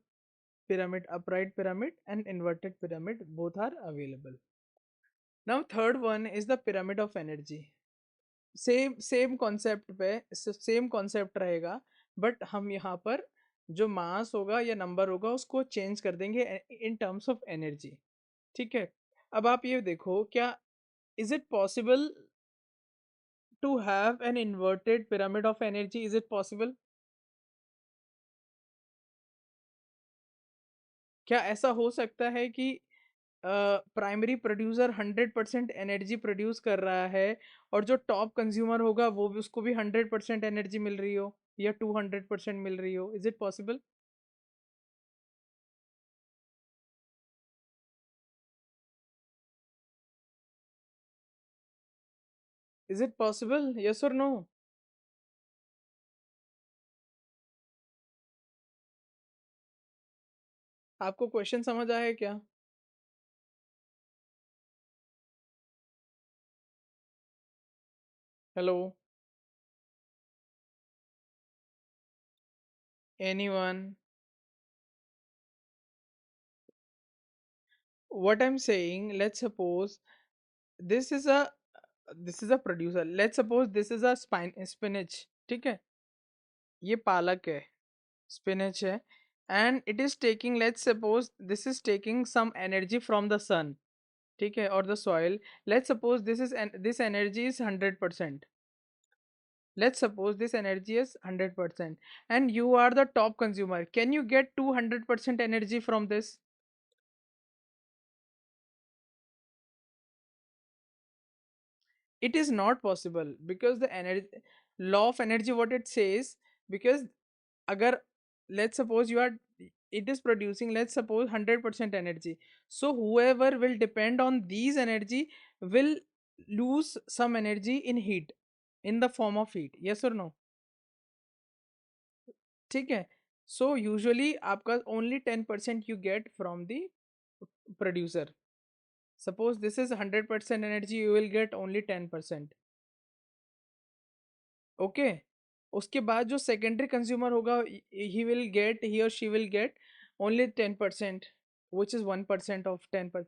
A: pyramid, upright pyramid and inverted pyramid, both are available. Now third one is the pyramid of energy. Same same concept पे same concept रहेगा, but हम यहाँ पर जो मास होगा या number होगा उसको चेंज कर देंगे इन टर्म्स ऑफ एनर्जी. ठीक है. अब आप ये देखो, क्या is it possible to have an inverted pyramid of energy? Is it possible? क्या ऐसा हो सकता है कि प्राइमरी प्रोड्यूसर 100% एनर्जी प्रोड्यूस कर रहा है और जो टॉप कंज्यूमर होगा वो भी, उसको भी 100% एनर्जी मिल रही हो या 200% मिल रही हो? Is it possible? Is it possible, yes और नो? आपको क्वेश्चन समझ आया क्या? Hello? Anyone? What I am saying, let's suppose this is a this is a producer, let's suppose this is a spinach. ठीक है, ये पालक है, spinach है, and it is taking, let's suppose this is taking some energy from the sun. ठीक है, और the soil. Let's suppose this energy is 100%. Let's suppose this energy is 100%, and you are the top consumer. Can you get 200% energy from this? It is not possible, because the energy law of energy, what it says, because agar, let's suppose you are, it is producing, let's suppose 100% energy, so whoever will depend on these energy will lose some energy in heat, in the form of heat, yes or no? ठीक है. So usually आपका only 10% you get from the producer. Suppose this is 100% energy, you will get only 10%. Okay. उसके बाद जो secondary consumer होगा, ही और she will get only 10%, which is 1% of 10%,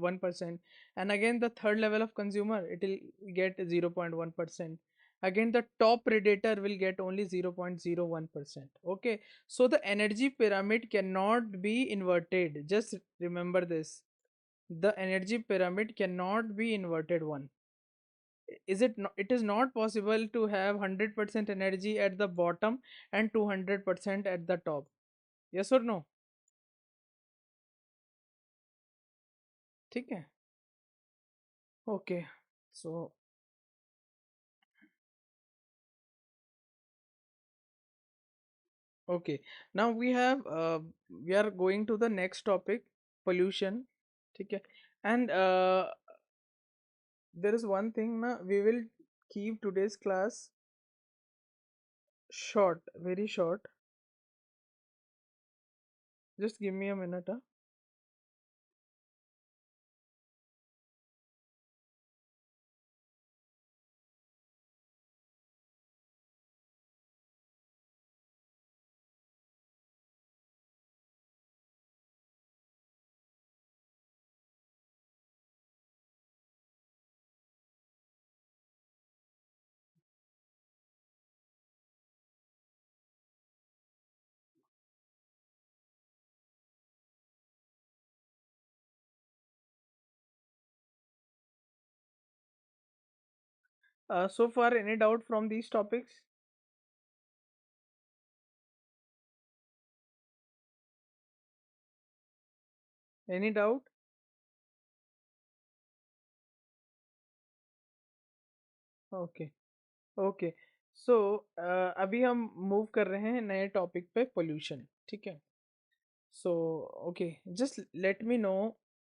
A: 1%. And again the third level of consumer, it will get 0.1%. Again the top predator will get only 0.01%. Okay, so the energy pyramid cannot be inverted, just remember this. The energy pyramid cannot be inverted one. Is it no, it is not possible to have 100% energy at the bottom and 200% at the top, yes or no? ठीक है. Okay, so okay, now we are going to the next topic, pollution. ठीक है. And there is one thing na, we will keep today's class short, very short. Just give me a minute, huh? So far any doubt from these topics? Any doubt? Okay. Okay. So अभी हम move कर रहे हैं नए topic पे, pollution. ठीक है. So okay, just let me know,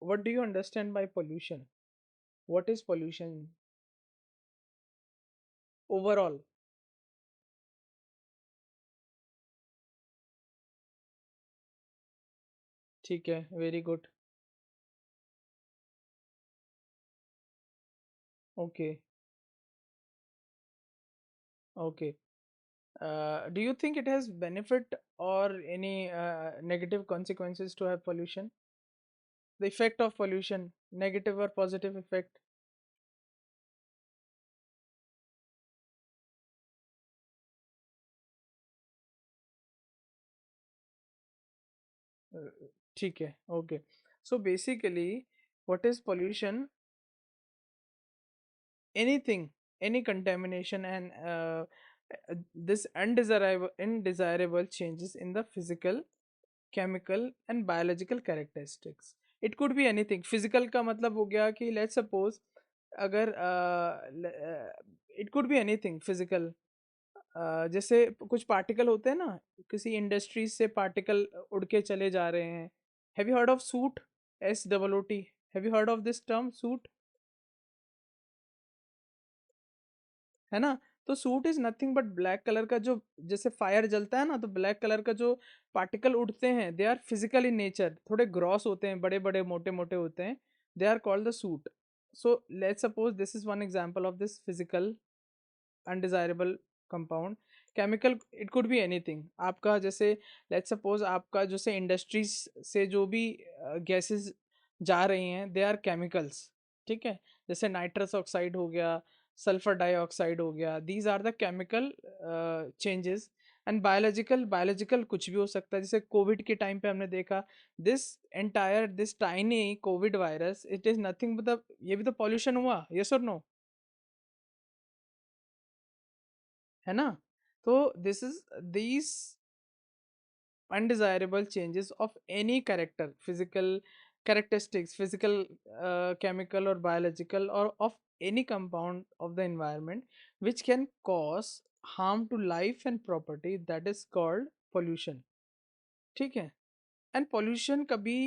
A: what do you understand by pollution? What is pollution overall? ठीक है, very good. Okay, okay. Do you think it has benefit or any negative consequences to have pollution? The effect of pollution, negative or positive effect? Uh, ठीक है, okay. So basically, what is pollution? Anything, any contamination and this undesirable changes in the physical, chemical and biological characteristics. It could be anything. Physical का मतलब हो गया कि let's suppose अगर it could be anything physical. जैसे कुछ particle होते हैं ना, किसी इंडस्ट्री से पार्टिकल उड़ के चले जा रहे हैं. Have you heard of suit? SOOT. Have you heard of this term suit? है ना? तो suit is nothing but black colour का जो, जैसे फायर जलता है ना, तो ब्लैक कलर का जो पार्टिकल उड़ते हैं, they are physical in nature, थोड़े ग्रॉस होते हैं, बड़े बड़े मोटे मोटे होते हैं. They are called the soot. So let's suppose this is one example of this physical undesirable compound. Chemical, it could be anything. आपका जैसे लेट्स सपोज आपका जैसे इंडस्ट्रीज से जो भी गैसेस जा रही हैं, दे आर केमिकल्स. ठीक है? जैसे नाइट्रस ऑक्साइड हो गया, सल्फर डाइऑक्साइड हो गया, these are the chemical changes. And biological कुछ भी हो सकता है. जैसे कोविड के टाइम पे हमने देखा, this entire this tiny Covid virus, it is nothing मतलब ये भी तो पॉल्यूशन हुआ. यस और नो? है ना? तो this is these undesirable changes of any character, physical characteristics, physical, chemical or biological, or of any compound of the environment, which can cause harm to life and property, that is called pollution. ठीक है? And pollution कभी,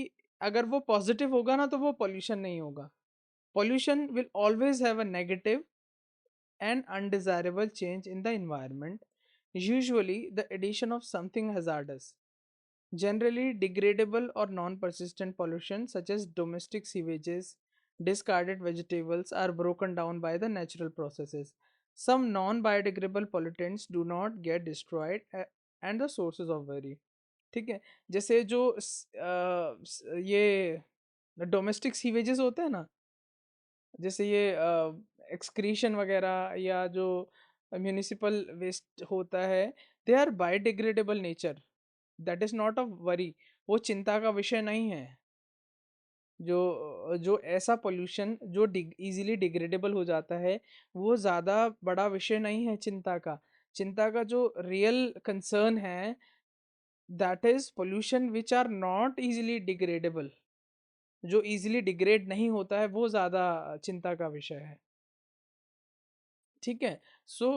A: अगर वो positive होगा ना, तो वो pollution नहीं होगा. Pollution will always have a negative and undesirable change in the environment, usually the addition of something hazardous. Generally, degradable or non persistent pollution, such as domestic sewages, discarded vegetables, are broken down by the natural processes. Some non biodegradable pollutants do not get destroyed and the sources of vary. ठीक है? जैसे जो ये domestic सीवेजेस होते हैं ना, जैसे ये एक्सक्रीशन वगैरह या जो म्यूनिसिपल वेस्ट होता है, they are biodegradable nature. That is not a worry. वो चिंता का विषय नहीं है. जो जो ऐसा पोल्यूशन जो इजीली डिग्रेडेबल हो जाता है, वो ज़्यादा बड़ा विषय नहीं है चिंता का. चिंता का जो रियल कंसर्न है, that is pollution which are not easily degradable. जो इजीली डिग्रेड नहीं होता है, वो ज़्यादा चिंता का विषय है. ठीक है? सो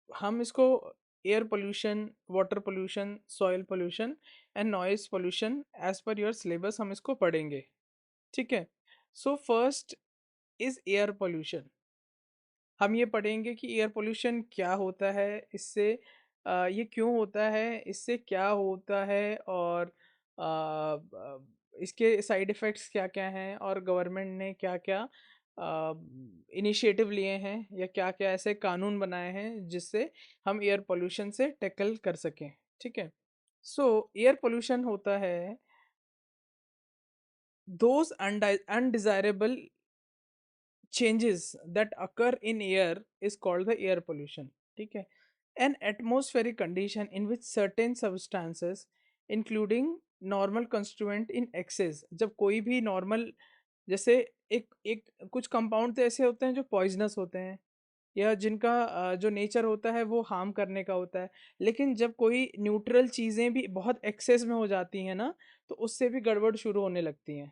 A: हम इसको air pollution, water pollution, soil pollution and noise pollution as per your syllabus हम इसको पढ़ेंगे. ठीक है? So first is air pollution. हम ये पढ़ेंगे कि एयर पोल्यूशन क्या होता है, इससे ये क्यों होता है, इससे क्या होता है, और इसके साइड इफ़ेक्ट्स क्या-क्या हैं, और गवर्नमेंट ने क्या-क्या इनिशिएटिव लिए हैं, या क्या-क्या ऐसे कानून बनाए हैं जिससे हम एयर पोल्यूशन से टैकल कर सकें. ठीक है? सो एयर पोल्यूशन होता है those undesirable changes that occur in air is called the air pollution. ठीक है? An atmospheric condition in which certain substances including normal constituent in excess, जब कोई भी नॉर्मल, जैसे एक एक कुछ कंपाउंड तो ऐसे होते हैं जो पॉइजनस होते हैं, या जिनका जो नेचर होता है वो हार्म करने का होता है. लेकिन जब कोई न्यूट्रल चीज़ें भी बहुत एक्सेस में हो जाती हैं ना, तो उससे भी गड़बड़ शुरू होने लगती हैं.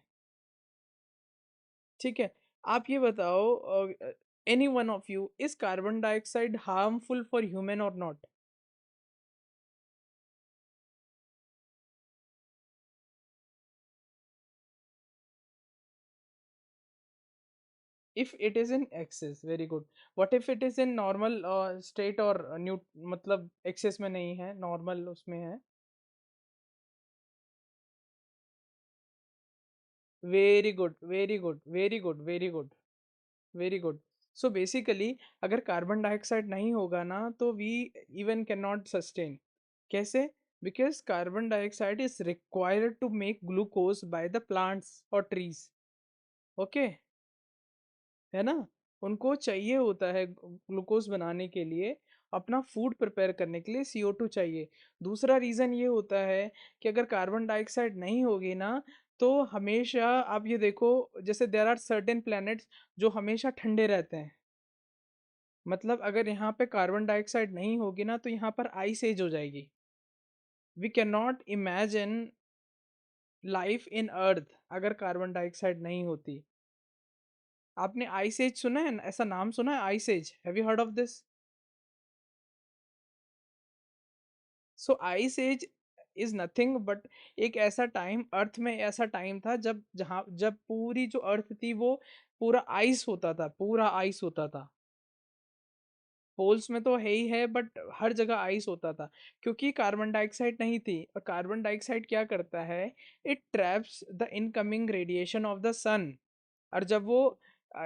A: ठीक है? आप ये बताओ, any one of you, is carbon dioxide harmful for human or not? If it is in excess, very good. What if it is in normal state, और न्यू मतलब एक्सेस में नहीं है, नॉर्मल उसमें है? Very good, very good, very good, very good, very good. So basically अगर carbon डाइऑक्साइड नहीं होगा ना तो we even can not sustain. कैसे? Because carbon dioxide is required to make glucose by the plants और ट्रीज। ओके, है ना? उनको चाहिए होता है ग्लूकोज बनाने के लिए, अपना फूड प्रिपेयर करने के लिए CO2 चाहिए। दूसरा रीज़न ये होता है कि अगर कार्बन डाइऑक्साइड नहीं होगी ना तो हमेशा आप ये देखो, जैसे देर आर सर्टेन प्लैनेट्स जो हमेशा ठंडे रहते हैं। मतलब अगर यहाँ पे कार्बन डाइऑक्साइड नहीं होगी ना तो यहाँ पर आइस एज हो जाएगी। We can not imagine life in earth अगर कार्बन डाइऑक्साइड नहीं होती। आपने आइस एज सुना है? ऐसा नाम सुना है, ice age? Have you heard of this? So ice age is nothing but एक ऐसा टाइम, अर्थ में ऐसा टाइम था जब पूरी जो अर्थ थी वो पूरा आइस होता था, पूरा आइस होता था। पोल्स में तो है ही है बट हर जगह आइस होता था, क्योंकि कार्बन डाइऑक्साइड नहीं थी। और कार्बन डाइऑक्साइड क्या करता है? It traps the incoming radiation of the sun. और जब वो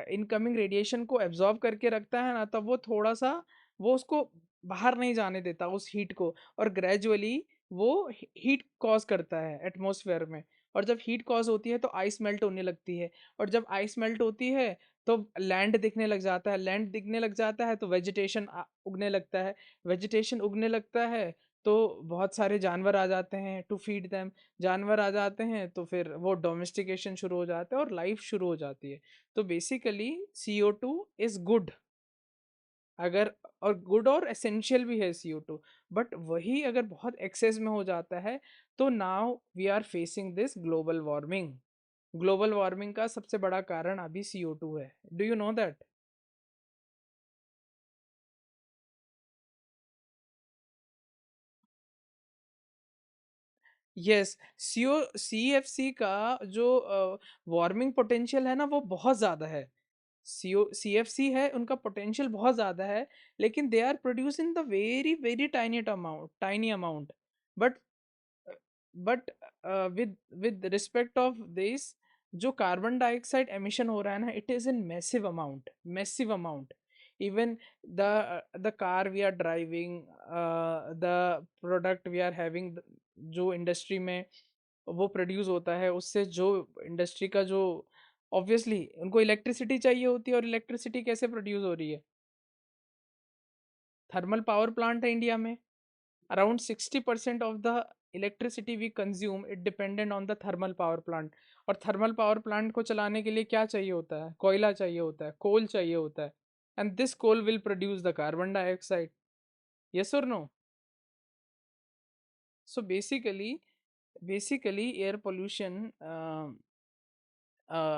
A: इनकमिंग रेडिएशन को एब्जॉर्ब करके रखता है ना, तब वो थोड़ा सा, वो उसको बाहर नहीं जाने देता उस हीट को, और ग्रेजुअली वो हीट कॉज करता है एटमॉस्फेयर में। और जब हीट कॉज होती है तो आइस मेल्ट होने लगती है, और जब आइस मेल्ट होती है तो लैंड दिखने लग जाता है, लैंड दिखने लग जाता है तो वेजिटेशन उगने लगता है, वेजिटेशन उगने लगता है तो बहुत सारे जानवर आ जाते हैं टू फीड देम। जानवर आ जाते हैं तो फिर वो डोमेस्टिकेशन शुरू हो जाता है और लाइफ शुरू हो जाती है। तो बेसिकली CO2 इज गुड, अगर, और गुड और एसेंशियल भी है CO2। बट वही अगर बहुत एक्सेस में हो जाता है तो now we are facing this global warming. Global warming का सबसे बड़ा कारण अभी CO2 है। Do you know that? Yes. CFC का जो वार्मिंग पोटेंशियल है ना वो बहुत ज़्यादा है। CFC है, उनका पोटेंशियल बहुत ज़्यादा है, लेकिन they are produce in the very very tiny amount. But but with respect of this, जो कार्बन डाइऑक्साइड एमिशन हो रहा है ना, it is in massive amount. Even the car we are driving, the product we are having, जो industry में वो produce होता है, उससे जो इंडस्ट्री का जो, ऑब्वियसली उनको इलेक्ट्रिसिटी चाहिए होती है, और इलेक्ट्रिसिटी कैसे प्रोड्यूस हो रही है? थर्मल पावर प्लांट है इंडिया में। Around 60% of the electricity we consume it dependent on the thermal power plant. और थर्मल पावर प्लांट को चलाने के लिए क्या चाहिए होता है? कोयला चाहिए होता है, कोल चाहिए होता है, and this coal will produce the carbon dioxide. Yes और no? So basically air pollution,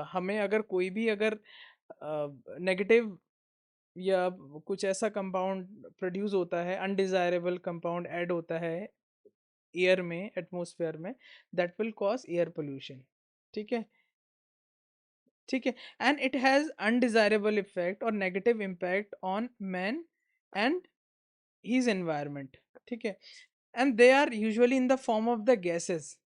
A: हमें अगर कोई भी अगर नेगेटिव या कुछ ऐसा कंपाउंड प्रोड्यूस होता है, अनडिजायरेबल कंपाउंड ऐड होता है एयर में, एटमॉस्फेयर में, that will cause air pollution. ठीक है? ठीक है। And it has undesirable effect or negative impact on man and his environment. ठीक है? And they are usually in the form of the gases.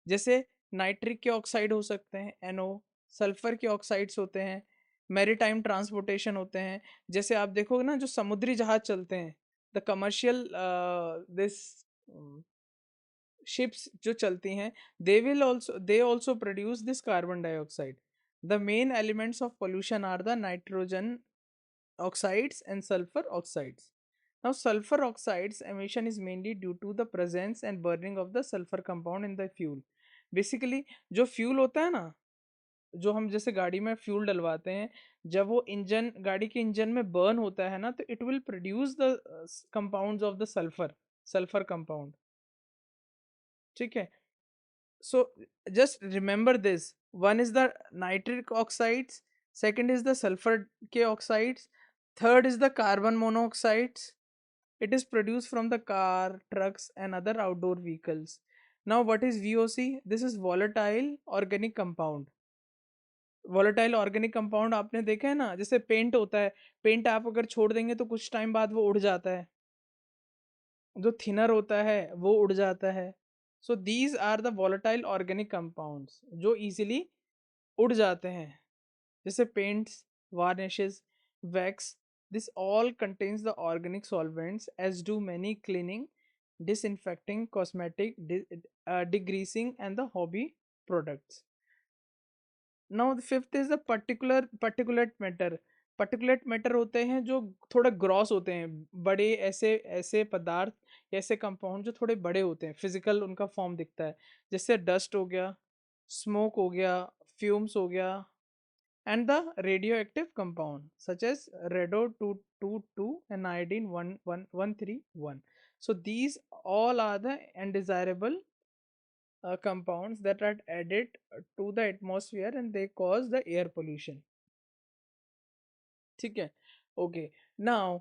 A: जैसे नाइट्रिक के ऑक्साइड हो सकते हैं, NO, सल्फर के ऑक्साइड्स होते हैं, मैरीटाइम ट्रांसपोर्टेशन होते हैं। जैसे आप देखोगे ना जो समुद्री जहाज चलते हैं, द कमर्शियल दिस शिप्स जो चलती हैं, they also produce this carbon dioxide. The main elements of pollution are the nitrogen oxides and sulfur oxides. Now, sulfur oxides emission is mainly due to the presence and burning of the sulfur compound in the fuel. Basically, जो fuel होता है ना, जो हम जैसे गाड़ी में fuel डलवाते हैं, जब वो इंजन, गाड़ी के इंजन में बर्न होता है ना, तो it will produce the compounds of the sulphur compound. ठीक है? So just remember this: one is the nitric oxides, second is the sulfur k oxides, third is the carbon monoxides. It is produced from the car, trucks and other outdoor vehicles. Now what is VOC? This is volatile organic compound। volatile organic compound आपने देखा है ना, जैसे paint होता है, paint आप अगर छोड़ देंगे तो कुछ टाइम बाद वो उड़ जाता है। जो थिनर होता है वो उड़ जाता है। So these are the volatile organic compounds जो इजीली उड़ जाते हैं, जैसे paints, varnishes, wax. This all contains the organic solvents, as do many cleaning, disinfecting, cosmetic, degreasing, and the hobby products. Now the fifth is the particulate matter. particulate matter होते हैं जो थोड़ा gross होते हैं, बड़े ऐसे ऐसे पदार्थ, ऐसे कंपाउंड जो थोड़े बड़े होते हैं, फिजिकल उनका फॉर्म दिखता है, जैसे डस्ट हो गया, स्मोक हो गया, फ्यूम्स हो गया, and the radioactive compound such as rado-222 and iodine-131. So these all are the undesirable compounds that are added to the atmosphere and they cause the air pollution. ठीक है, okay. Now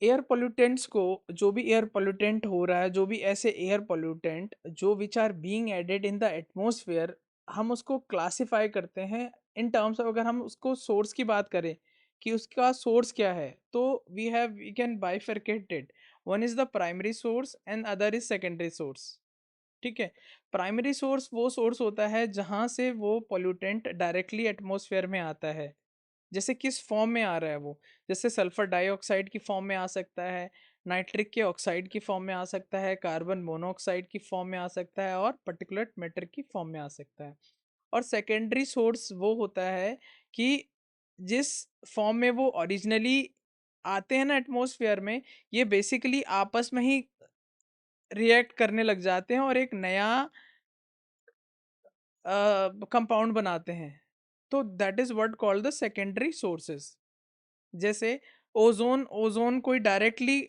A: air pollutants को, जो भी air pollutant हो रहा है, जो भी ऐसे एयर पोल्यूटेंट जो which are being added in the atmosphere, हम उसको क्लासिफाई करते हैं इन टर्म्स ऑफ, अगर हम उसको सोर्स की बात करें कि उसका सोर्स क्या है, तो we can bifurcate it. One is the primary source and other is secondary source. ठीक है, प्राइमरी सोर्स वो सोर्स होता है जहां से वो पोल्यूटेंट डायरेक्टली एटमॉस्फेयर में आता है. जैसे किस फॉर्म में आ रहा है वो, जैसे सल्फर डाइऑक्साइड की फॉर्म में आ सकता है, नाइट्रिक के ऑक्साइड की फॉर्म में आ सकता है, कार्बन मोनोऑक्साइड की फॉर्म में आ सकता है, और पर्टिकुलेट मैटर की फॉर्म में आ सकता है. और सेकेंडरी सोर्स वो होता है कि जिस फॉर्म में वो ओरिजिनली आते हैं ना एटमॉस्फेयर में, ये बेसिकली आपस में ही रिएक्ट करने लग जाते हैं और एक नया कंपाउंड बनाते हैं. तो that is what called the secondary sources. जैसे ओजोन, ओजोन कोई डायरेक्टली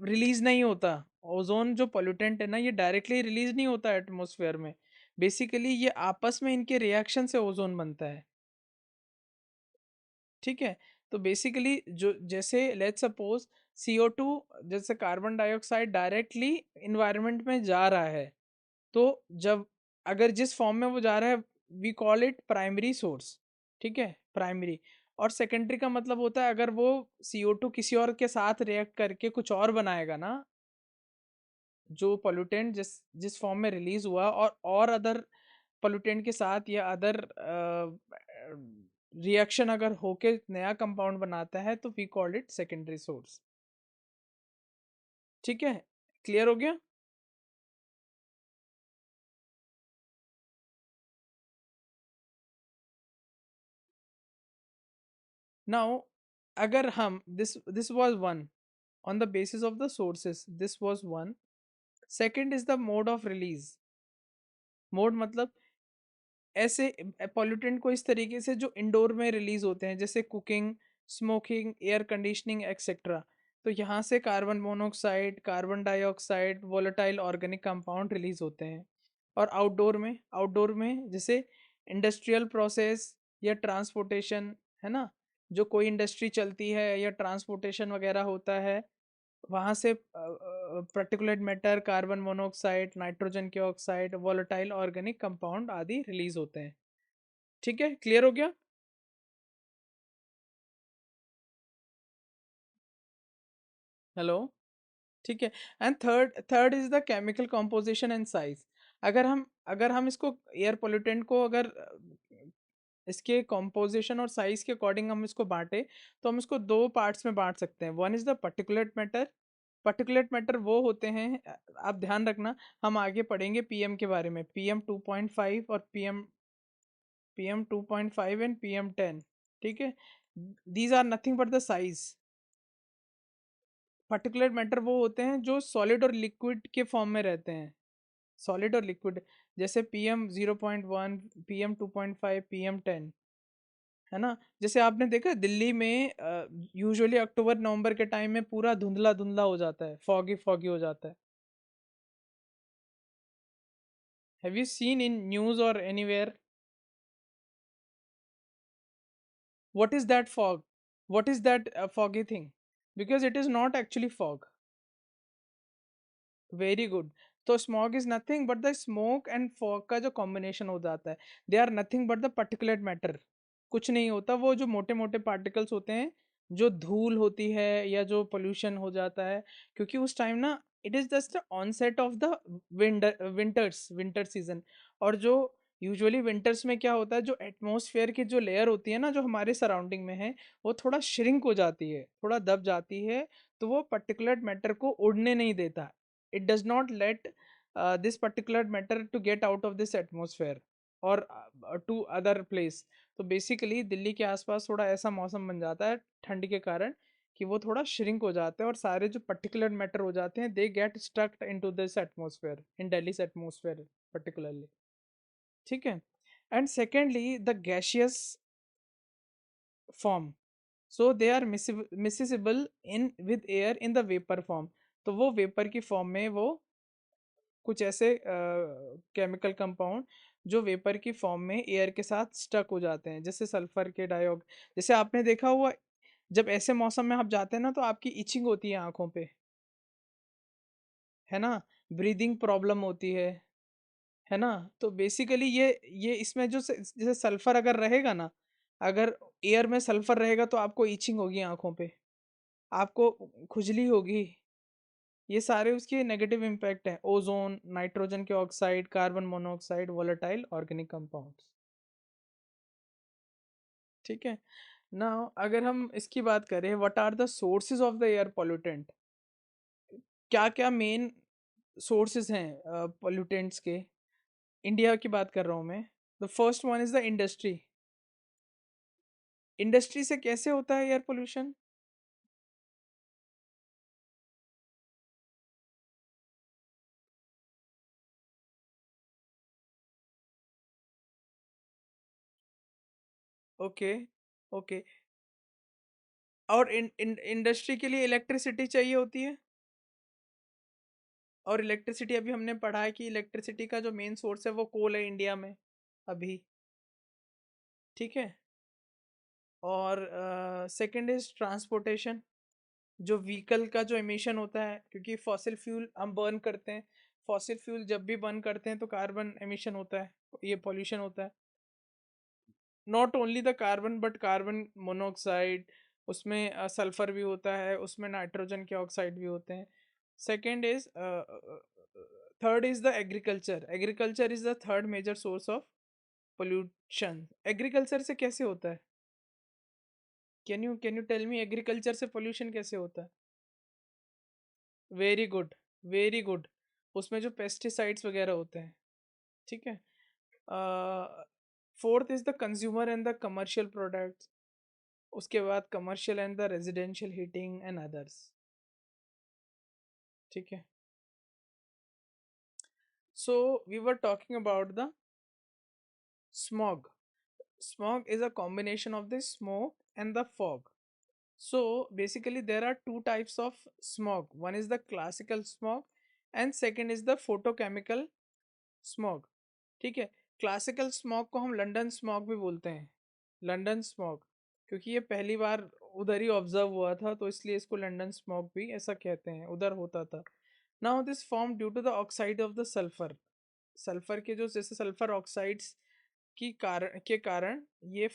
A: रिलीज नहीं होता. ओजोन जो पोल्यूटेंट है ना, ये डायरेक्टली रिलीज नहीं होता एटमॉस्फेयर में, बेसिकली ये आपस में इनके रिएक्शन से ओजोन बनता है. ठीक है, तो बेसिकली जो, जैसे लेट्स सपोज CO2, जैसे कार्बन डाइऑक्साइड डायरेक्टली इन्वायरमेंट में जा रहा है, तो जब, अगर जिस फॉर्म में वो जा रहा है, we call it primary source. ठीक है, प्राइमरी. और सेकेंडरी का मतलब होता है अगर वो CO2 किसी और के साथ रिएक्ट करके कुछ और बनाएगा ना, जो पोल्यूटेंट जिस जिस फॉर्म में रिलीज हुआ, और अदर पोल्यूटेंट के साथ या अदर रिएक्शन अगर होके नया कंपाउंड बनाता है, तो we call it secondary source. ठीक है, क्लियर हो गया. नाउ अगर हम this was one, on the basis of the sources, this was one. Second is the mode of release. Mode मतलब ऐसे पॉल्यूटेंट को इस तरीके से जो इंडोर में रिलीज होते हैं, जैसे cooking, smoking, air conditioning etcetera. तो यहाँ से carbon monoxide, carbon dioxide, volatile organic compound release होते हैं. और आउटडोर में जैसे इंडस्ट्रियल प्रोसेस या ट्रांसपोर्टेशन, है ना, जो कोई इंडस्ट्री चलती है या ट्रांसपोर्टेशन वगैरह होता है, वहाँ से particulate matter, carbon monoxide, nitrogen के ऑक्साइड, वोलेटाइल ऑर्गेनिक कंपाउंड आदि रिलीज होते हैं. ठीक है, क्लियर हो गया. हेलो. ठीक है. And third is the chemical composition and size. अगर हम इसको एयर पोल्यूटेंट को, अगर इसके कॉम्पोजिशन और साइज के अकॉर्डिंग हम इसको बांटे, तो हम इसको दो पार्ट्स में बांट सकते हैं. One is the particulate matter. Particulate matter वो होते हैं, आप ध्यान रखना, हम आगे पढ़ेंगे पीएम के बारे में, PM2.5 और PM2.5 एंड PM10. ठीक है, these are nothing but the size. Particular matter वो होते हैं जो सॉलिड और लिक्विड के फॉर्म में रहते हैं, सॉलिड और लिक्विड, जैसे PM0.1, PM2.5, PM10, है ना. जैसे आपने देखा है, दिल्ली में यूजुअली अक्टूबर नवंबर के टाइम में पूरा धुंधला धुंधला हो जाता है, फॉगी फॉगी हो जाता है. Have you seen in news और anywhere? What is that fog? What is that foggy thing? Because it is not actually fog. Very good. तो smog is nothing but the smoke and fog का जो combination हो जाता है, they are nothing but the particulate matter. कुछ नहीं होता, वो जो मोटे मोटे पार्टिकल्स होते हैं, जो धूल होती है या जो पोल्यूशन हो जाता है, क्योंकि उस टाइम ना it is just onset of the winter season. और जो यूजुअली विंटर्स में क्या होता है, जो एटमॉस्फेयर की जो लेयर होती है ना, जो हमारे सराउंडिंग में है, वो थोड़ा श्रिंक हो जाती है, थोड़ा दब जाती है। तो वो पर्टिकुलर मैटर को उड़ने नहीं देता। It does not let this particular matter to get out of this atmosphere और टू अदर प्लेस। तो बेसिकली दिल्ली के आसपास थोड़ा ऐसा मौसम बन जाता है ठंड के कारण कि वो थोड़ा श्रिंक हो जाते हैं और सारे जो पर्टिकुलर मैटर हो जाते हैं, they get stucked into this atmosphere, in Delhi's atmosphere particularly. ठीक है। And secondly the gaseous form, so they are miscible in with air in the vapour form. तो वो वेपर की फॉर्म में वो कुछ ऐसे केमिकल कंपाउंड जो वेपर की फॉर्म में एयर के साथ स्टक हो जाते हैं, जैसे सल्फर के डाइऑक्स। जैसे आपने देखा हुआ, जब ऐसे मौसम में आप जाते हैं ना, तो आपकी इचिंग होती है आंखों पे, है ना, ब्रीदिंग प्रॉब्लम होती है ना। तो बेसिकली ये इसमें जो जैसे सल्फर अगर रहेगा ना, अगर एयर में सल्फर रहेगा तो आपको इचिंग होगी आंखों पे, आपको खुजली होगी। ये सारे उसके नेगेटिव इम्पैक्ट है। ओजोन, नाइट्रोजन के oxide, carbon monoxide, volatile organic compounds. ठीक है ना। अगर हम इसकी बात करें, what are the sources of the air pollutant, क्या क्या मेन सोर्सेज हैं पोल्यूटेंट्स के। इंडिया की बात कर रहा हूँ मैं। The first one is the industry. Industry से कैसे होता है एयर पोल्यूशन? Okay, okay. और इंडस्ट्री के लिए इलेक्ट्रिसिटी चाहिए होती है। और इलेक्ट्रिसिटी अभी हमने पढ़ा है कि इलेक्ट्रिसिटी का जो मेन सोर्स है वो कोल है इंडिया में अभी। ठीक है। और सेकंड इज ट्रांसपोर्टेशन, जो व्हीकल का जो एमिशन होता है, क्योंकि फॉसिल फ्यूल हम बर्न करते हैं। फॉसिल फ्यूल जब भी बर्न करते हैं तो कार्बन एमिशन होता है, ये पॉल्यूशन होता है। Not only the carbon but carbon monoxide, उसमें सल्फर भी होता है, उसमें नाइट्रोजन के ऑक्साइड भी होते हैं। Second is, third is the agriculture. Agriculture is the third major source of pollution. Agriculture से कैसे होता है? Can you tell me, agriculture से पोल्यूशन कैसे होता है? Very good, very good. उसमें जो पेस्टिसाइड्स वगैरह होते हैं। ठीक है। Fourth is the consumer and the commercial products. उसके बाद commercial and the residential heating and others. ठीक है। So we were talking about the smog. Smog is a combination of the smoke and the fog. So basically there are two types of smog. One is the classical smog and second is the photochemical smog. ठीक है। Classical smog को हम London smog भी बोलते हैं, London smog, क्योंकि ये पहली बार उधर ही ऑब्जर्व हुआ था, तो इसलिए इसको लंदन स्मॉग भी ऐसा कहते हैं, उधर होता था। Now this form due to the oxide of the sulphur. Sulphur के जो जैसे सल्फर ऑक्साइड्स के कारण ये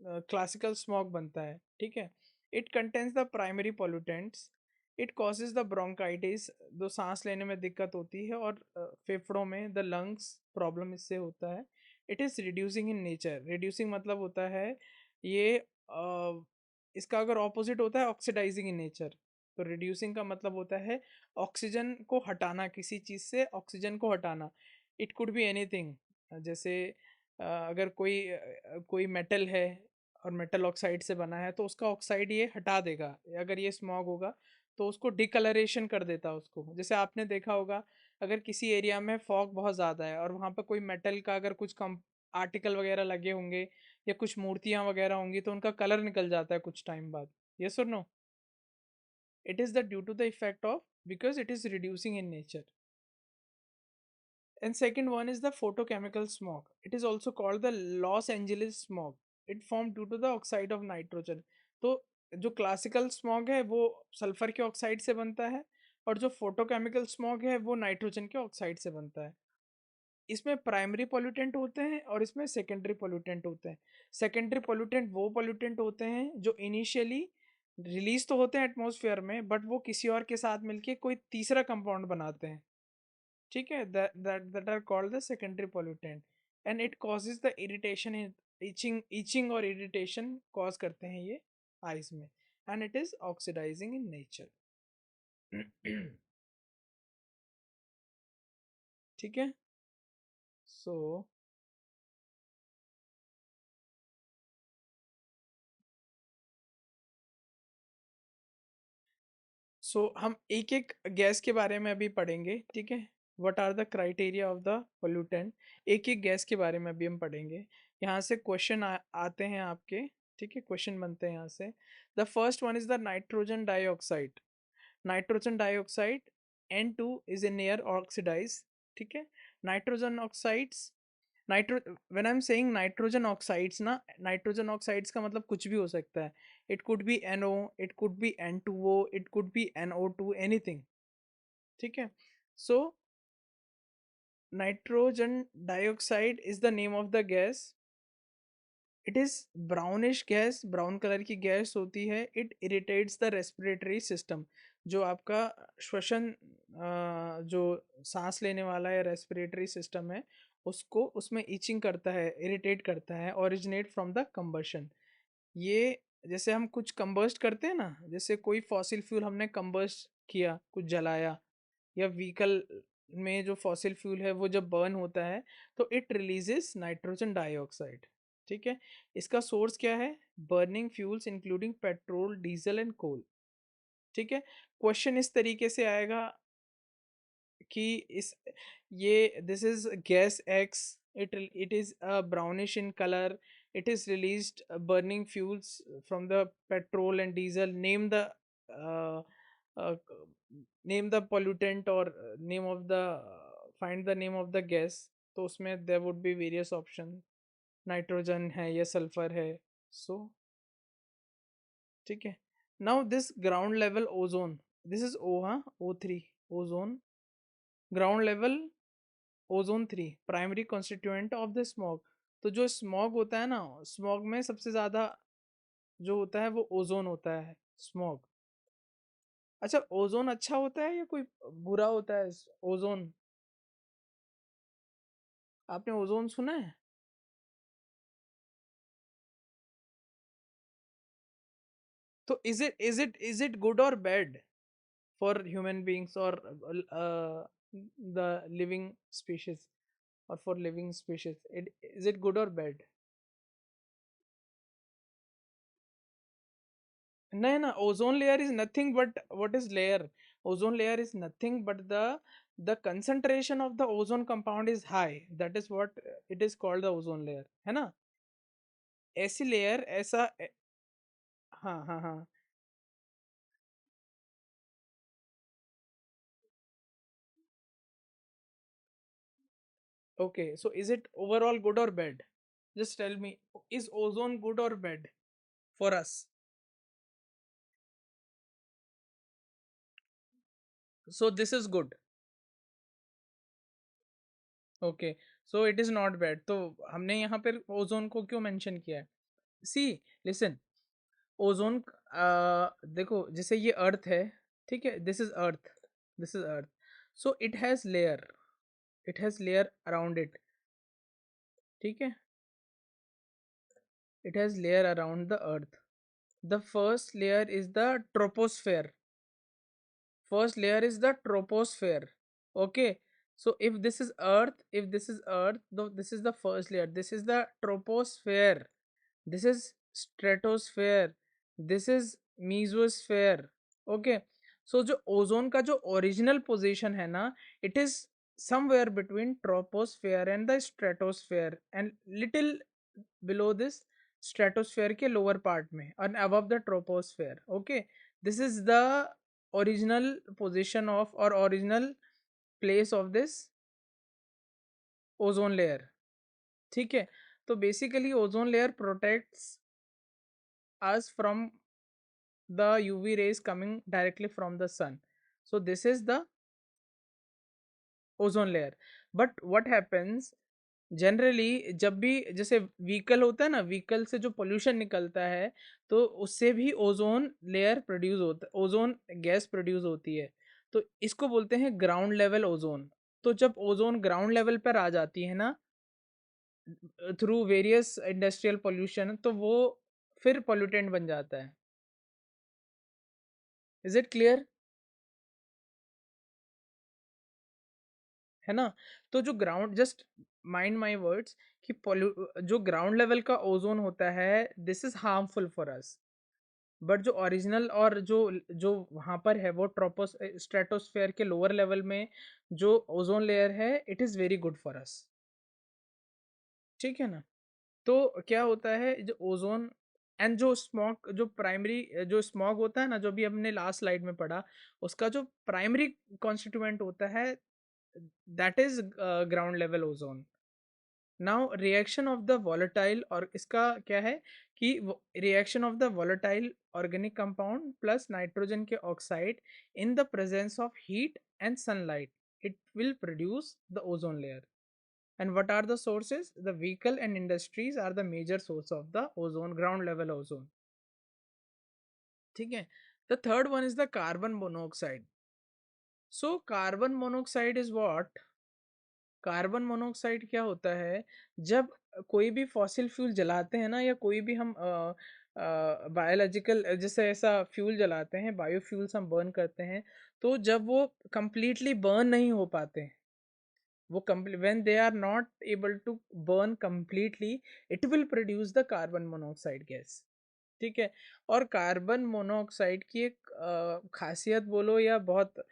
A: क्लासिकल स्मॉग बनता है। ठीक है। It contains the primary pollutants. It causes the bronchitis, जो सांस लेने में दिक्कत होती है, और फेफड़ों में द लंग्स प्रॉब्लम इससे होता है। It is reducing in nature. Reducing मतलब होता है ये, इसका अगर ऑपोजिट होता है ऑक्सीडाइजिंग इन नेचर। तो रिड्यूसिंग का मतलब होता है ऑक्सीजन को हटाना, किसी चीज़ से ऑक्सीजन को हटाना। It could be anything. जैसे अगर कोई मेटल है और मेटल ऑक्साइड से बना है, तो उसका ऑक्साइड ये हटा देगा। अगर ये स्मॉग होगा तो उसको डिकलरेशन कर देता है उसको। जैसे आपने देखा होगा, अगर किसी एरिया में फॉग बहुत ज़्यादा है और वहाँ पर कोई मेटल का अगर कुछ कम आर्टिकल वगैरह लगे होंगे या कुछ मूर्तियाँ वगैरह होंगी, तो उनका कलर निकल जाता है कुछ टाइम बाद। यस और no? It is the due to the effect of, because it is reducing in nature. And second one is the photochemical smog. It is also called the Los Angeles smog. It formed due to the oxide of nitrogen. तो जो classical smog है वो sulphur के oxide से बनता है, और जो फोटोकेमिकल स्मॉग है वो नाइट्रोजन के ऑक्साइड से बनता है। इसमें प्राइमरी पोल्यूटेंट होते हैं और इसमें सेकेंडरी पोल्यूटेंट होते हैं। सेकेंडरी पोल्यूटेंट वो पोल्यूटेंट होते हैं जो इनिशियली रिलीज तो होते हैं एटमॉस्फेयर में, बट वो किसी और के साथ मिलके कोई तीसरा कंपाउंड बनाते हैं, ठीक है, that are called the secondary pollutant, and it causes the irritation in itching और irritation cause करते हैं ये आइज में, and it is oxidizing in nature. ठीक है. So हम एक एक गैस के बारे में अभी पढ़ेंगे, ठीक है. What are the criteria of the pollutant, एक एक गैस के बारे में अभी हम पढ़ेंगे. यहाँ से क्वेश्चन आते हैं आपके, ठीक है, क्वेश्चन बनते हैं यहाँ से. The first one is the nitrogen dioxide. Nitrogen dioxide N2 is in air oxidize, ठीक है. Nitrogen oxides, nitro when I am saying nitrogen oxides ना, नाइट्रोजन ऑक्साइड्स का मतलब कुछ भी हो सकता है. It could B NO, it could B N2O, it could B NO2, anything, ठीक है. So nitrogen dioxide is the name of the gas. It is brownish gas, brown colour की गैस होती है. It irritates the respiratory system, जो आपका श्वसन जो सांस लेने वाला है रेस्पिरेटरी सिस्टम है, उसको उसमें इचिंग करता है, इरिटेट करता है. Originate from the combustion. ये जैसे हम कुछ कंबस्ट करते हैं ना, जैसे कोई फॉसिल फ्यूल हमने कंबस्ट किया, कुछ जलाया, या व्हीकल में जो फॉसिल फ्यूल है वो जब बर्न होता है तो इट रिलीजेस नाइट्रोजन डाइऑक्साइड, ठीक है. इसका सोर्स क्या है? Burning fuels including petrol, diesel and coal, ठीक है. क्वेश्चन इस तरीके से आएगा कि इस ये this is gas x, it is brownish in colour, it is released burning fuels from the petrol and diesel. Uh, uh, name the pollutant or name of the find the name of the gas. तो उसमें there would be various options. Nitrogen है या sulphur है. So ठीक है. Now this ground level ozone, this is O, हाँ, O3, ozone. Ground level ozone 3 primary constituent of the smog. तो जो स्मॉग होता है ना, स्मॉग में सबसे ज़्यादा जो होता है वो ओजोन होता है, स्मॉग. अच्छा, ओजोन अच्छा होता है या कोई बुरा होता है ओजोन? आपने ओजोन सुना है? तो इज इट गुड और बैड फॉर ह्यूमन बीइंग्स और द लिविंग स्पीशीज, और for living species is it good और bad? No, no, ozone layer is nothing but what is layer? Ozone layer is nothing but the concentration of the ozone compound is high. That is what it is called the ozone layer, है ना? ऐसी layer ऐसा हाँ हाँ हाँ. Okay, so is it overall good or bad? Just tell me, is ozone good or bad for us? So this is good. Okay, so it is not bad. तो हमने यहाँ पर ओजोन को क्यों मेंशन किया है? सी, लिसन, ओजोन, देखो जैसे ये अर्थ है, ठीक है, this is earth, this is earth. So it has layer around it, ठीक है. It has layer around the earth. The first layer is the troposphere. First layer is the troposphere. Okay. So if this is earth, though this is the first layer. This is the troposphere. This is stratosphere. This is mesosphere. Okay. So जो ozone का जो original position है ना, it is somewhere between troposphere and the stratosphere and little below this stratosphere के lower part में and above the troposphere. Okay. This is the original position of or original place of this ozone layer, ठीक है. तो basically ozone layer protects us from the UV rays coming directly from the sun. So this is the ozone layer. But what happens generally जब भी जैसे vehicle होता है ना, vehicle से जो पोल्यूशन निकलता है, तो उससे भी ओजोन लेयर प्रोड्यूस होता, ओजोन गैस प्रोड्यूस होती है। तो इसको बोलते हैं ग्राउंड लेवल ओजोन। तो जब ओजोन ग्राउंड लेवल पर आ जाती है ना, थ्रू वेरियस इंडस्ट्रियल पोल्यूशन, तो वो फिर पोल्यूटेंट बन जाता इज इट क्लियर? है ना? तो जो ground, just mind my words, कि जो ग्राउंड लेवल का ओजोन होता है, this is harmful for us. But जो ओरिजिनल और जो जो वहां पर है, वो ट्रोपोस स्ट्रेटोस्फेयर के लोअर लेवल में जो ओजोन लेयर है, it is very good for us. ठीक है ना? तो क्या होता है, जो ओजोन एंड जो स्मॉग, जो प्राइमरी जो स्मॉग होता है ना, जो भी हमने लास्ट स्लाइड में पढ़ा, उसका जो प्राइमरी कॉन्स्टिट्यूएंट होता है, that is ground level ozone. Now reaction of the volatile, और इसका क्या है कि reaction of the volatile organic compound plus nitrogen के oxide in the presence of heat and sunlight, it will produce the ozone layer. And what are the sources? The vehicle and industries are the major source of the ozone, ground level ozone. ठीक है? The third one is the carbon monoxide. So carbon monoxide is what? Carbon monoxide क्या होता है, जब कोई भी fossil fuel जलाते हैं ना, या कोई भी हम बायोलॉजिकल जैसे ऐसा फ्यूल जलाते हैं, बायोफ्यूल्स हम बर्न करते हैं, तो जब वो कंप्लीटली बर्न नहीं हो पाते, वो when they are not able to burn completely, it will produce the carbon monoxide gas। ठीक है? और कार्बन मोनोऑक्साइड की एक खासियत बोलो या बहुत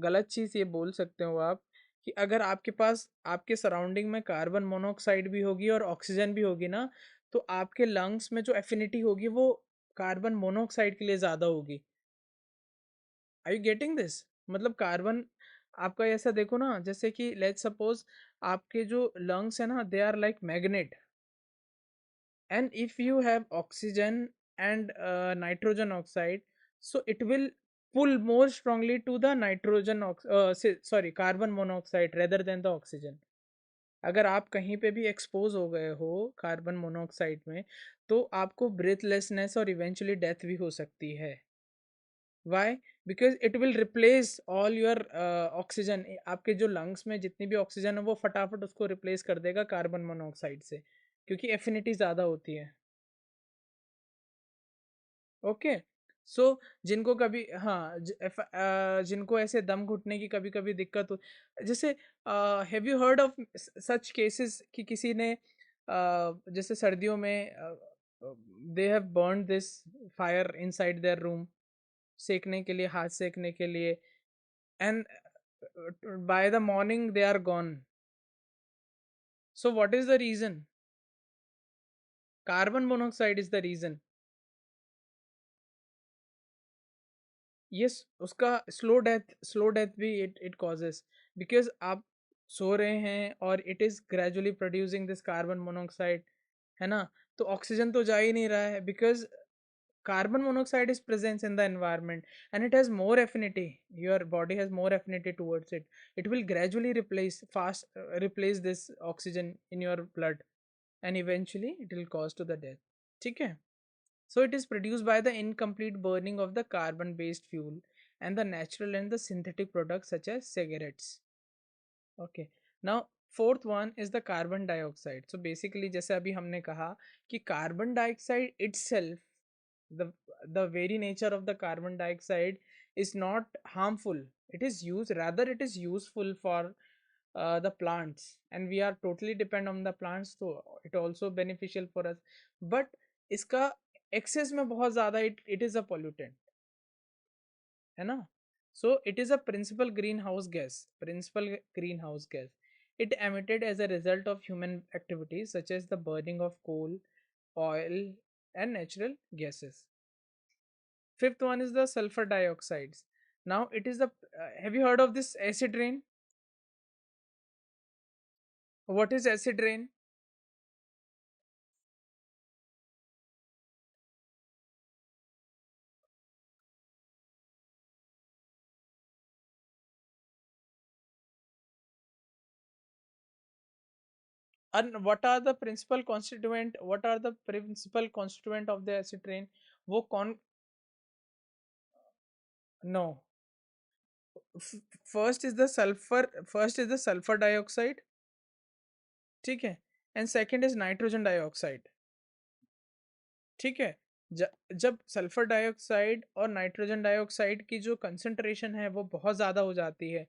A: गलत चीज़ ये बोल सकते हो आप, कि अगर आपके पास आपके सराउंडिंग में कार्बन मोनोऑक्साइड भी होगी और ऑक्सीजन भी होगी ना, तो आपके लंग्स में जो एफिनिटी होगी वो कार्बन मोनोऑक्साइड के लिए ज़्यादा होगी। Are you getting this? मतलब कार्बन, आपका ऐसा देखो ना, जैसे कि लेट्स सपोज आपके जो लंग्स है ना, they are like magnet, and if you have oxygen and nitrogen oxide, so it will pull more strongly to the sorry, carbon monoxide rather than the oxygen। अगर आप कहीं पे भी एक्सपोज हो गए हो कार्बन मोनोऑक्साइड में, तो आपको ब्रेथलेसनेस और इवेंचुअली डेथ भी हो सकती है। Why? Because it will replace all your oxygen. आपके जो लंग्स में जितनी भी ऑक्सीजन है, वो फटाफट उसको रिप्लेस कर देगा कार्बन मोनोऑक्साइड से, क्योंकि एफिनिटी ज़्यादा होती है। ओके। सो जिनको कभी, हाँ, जिनको ऐसे दम घुटने की कभी कभी दिक्कत हो, जैसे have you heard of such cases कि किसी ने जैसे सर्दियों में they have burn this fire inside their room, सेकने के लिए, हाथ सेकने के लिए, and by the morning they are gone. So what is the reason? Carbon monoxide is the reason. Yes, उसका स्लो डेथ भी इट कॉजेस, बिकॉज आप सो रहे हैं और it is gradually producing this carbon monoxide, है ना? तो ऑक्सीजन तो जा ही नहीं रहा है, because carbon monoxide is present in the environment, and it has more affinity, your body has more affinity towards it will gradually replace this oxygen in your blood, and eventually it will cause to the death। ठीक है? So it is produced by the incomplete burning of the carbon based fuel and the natural and the synthetic products such as cigarettes। Okay, now fourth one is the carbon dioxide। So basically जैसे अभी हमने कहा कि carbon dioxide itself, the the very nature of the carbon dioxide is not harmful, it is used, rather it is useful for the plants, and we are totally depend on the plants, so it also beneficial for us। but इसका excess में बहुत ज़्यादा it is a pollutant, है ना? So it is a principal greenhouse gas, it emitted as a result of human activities such as the burning of coal, oil, and natural gases। Fifth one is the sulfur dioxides। Now it is the have you heard of this acid rain? What is acid rain? And what are the principal constituent, what are the principal constituent of the acid rain? वो कौन? No. First is the sulfur, first is the sulfur dioxide, ठीक है, and second is nitrogen dioxide, ठीक है। जब sulphur dioxide और nitrogen dioxide की जो कंसंट्रेशन है वो बहुत ज़्यादा हो जाती है,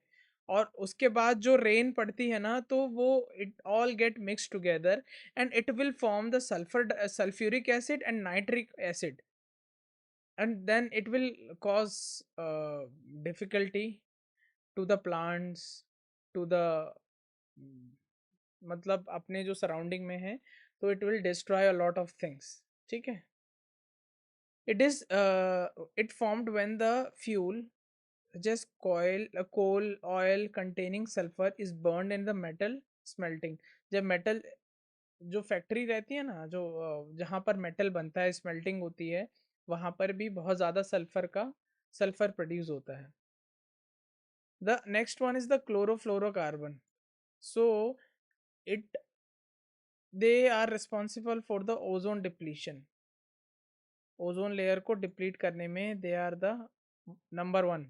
A: और उसके बाद जो रेन पड़ती है ना, तो वो it all get mix together and it will form the sulphur sulphuric acid and nitric acid, and then it will cause difficulty to the plants, to the मतलब अपने जो सराउंडिंग में है, तो it will destroy a lot of things, ठीक है। It is it formed when the fuel, just coal oil containing sulfur is burned in the metal smelting. जब metal, जो फैक्ट्री रहती है ना, जो जहाँ पर मेटल बनता है, स्मेल्टिंग होती है, वहाँ पर भी बहुत ज़्यादा सल्फर प्रोड्यूस होता है। The next one is the chlorofluorocarbon. So it they are responsible for the ozone depletion. Ozone layer को डिप्लीट करने में they are the number one.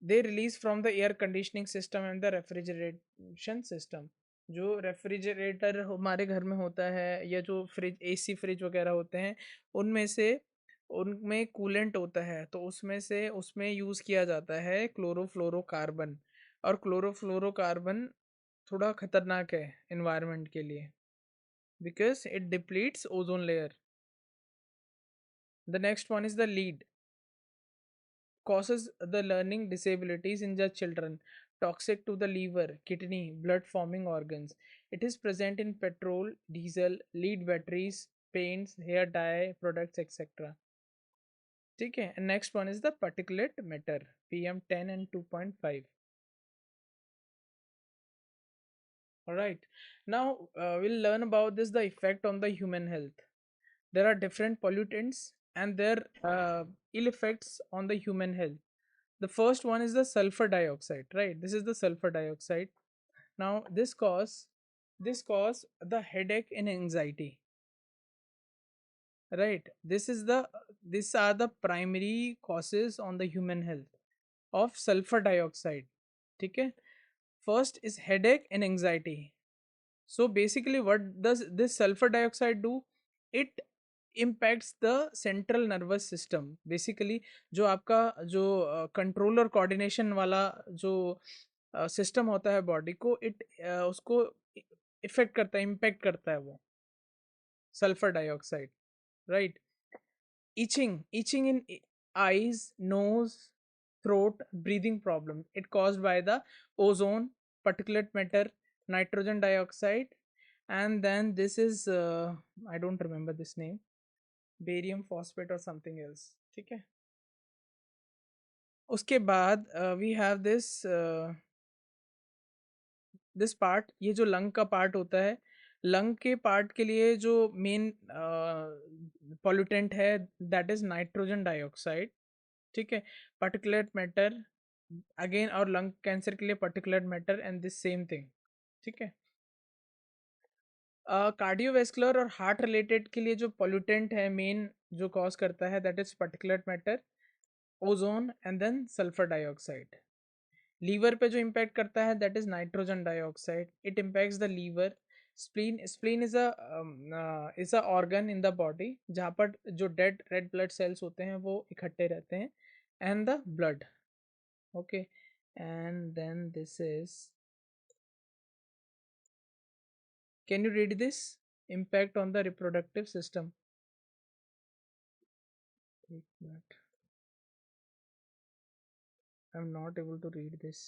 A: They release from the air conditioning system and the refrigeration system. जो refrigerator हमारे घर में होता है, या जो फ्रिज, एसी फ्रिज वगैरह होते हैं, उनमें से उनमें कूलेंट होता है, तो उसमें से उसमें यूज़ किया जाता है क्लोरोफ्लोरोकार्बन। और क्लोरोफ्लोरोकार्बन थोड़ा खतरनाक है इन्वायरमेंट के लिए, because it depletes ozone layer. The next one is the lead, causes the learning disabilities in the children, toxic to the liver, kidney, blood forming organs. It is present in petrol, diesel, lead batteries, paints, hair dye products, etc. ठीक है, and next one is the particulate matter, PM10 and 2.5. All right, now we'll learn about this, the effect on the human health. There are different pollutants and their ill effects on the human health. The first one is the sulfur dioxide, right? This is the sulfur dioxide. Now this cause the headache and anxiety, right? These are the primary causes on the human health of sulfur dioxide, okay? First is headache and anxiety. So basically what does this sulfur dioxide do? It impacts the central nervous system. Basically जो आपका जो control और coordination वाला जो system होता है body को, it उसको इफेक्ट करता है, इम्पैक्ट करता है वो sulphur dioxide, right. itching in eyes, nose, throat, breathing problem, it caused by the ozone, particulate matter, nitrogen dioxide, and then this is I don't remember this name, barium phosphate or something else, ठीक है। उसके बाद we have this part, ये जो lung का part होता है, lung के पार्ट के लिए जो मेन पॉल्यूटेंट है, दैट इज नाइट्रोजन डाइऑक्साइड, ठीक है। पर्टिकुलेट मैटर अगेन, और लंग कैंसर के लिए particulate matter and this same thing, ठीक है। कार्डियोवेस्कुलर और हार्ट रिलेटेड के लिए जो पॉल्यूटेंट है मेन, जो कॉज करता है, that is particulate matter, ozone and then sulphur dioxide. Liver पे जो इम्पैक्ट करता है, that is nitrogen dioxide, it impacts the liver. Spleen is a organ in the body जहाँ पर जो डेड रेड ब्लड सेल्स होते हैं वो इकट्ठे रहते हैं, and the blood, okay. And then this is, can you read this, impact on the reproductive system? एक minute, I'm not able to read this.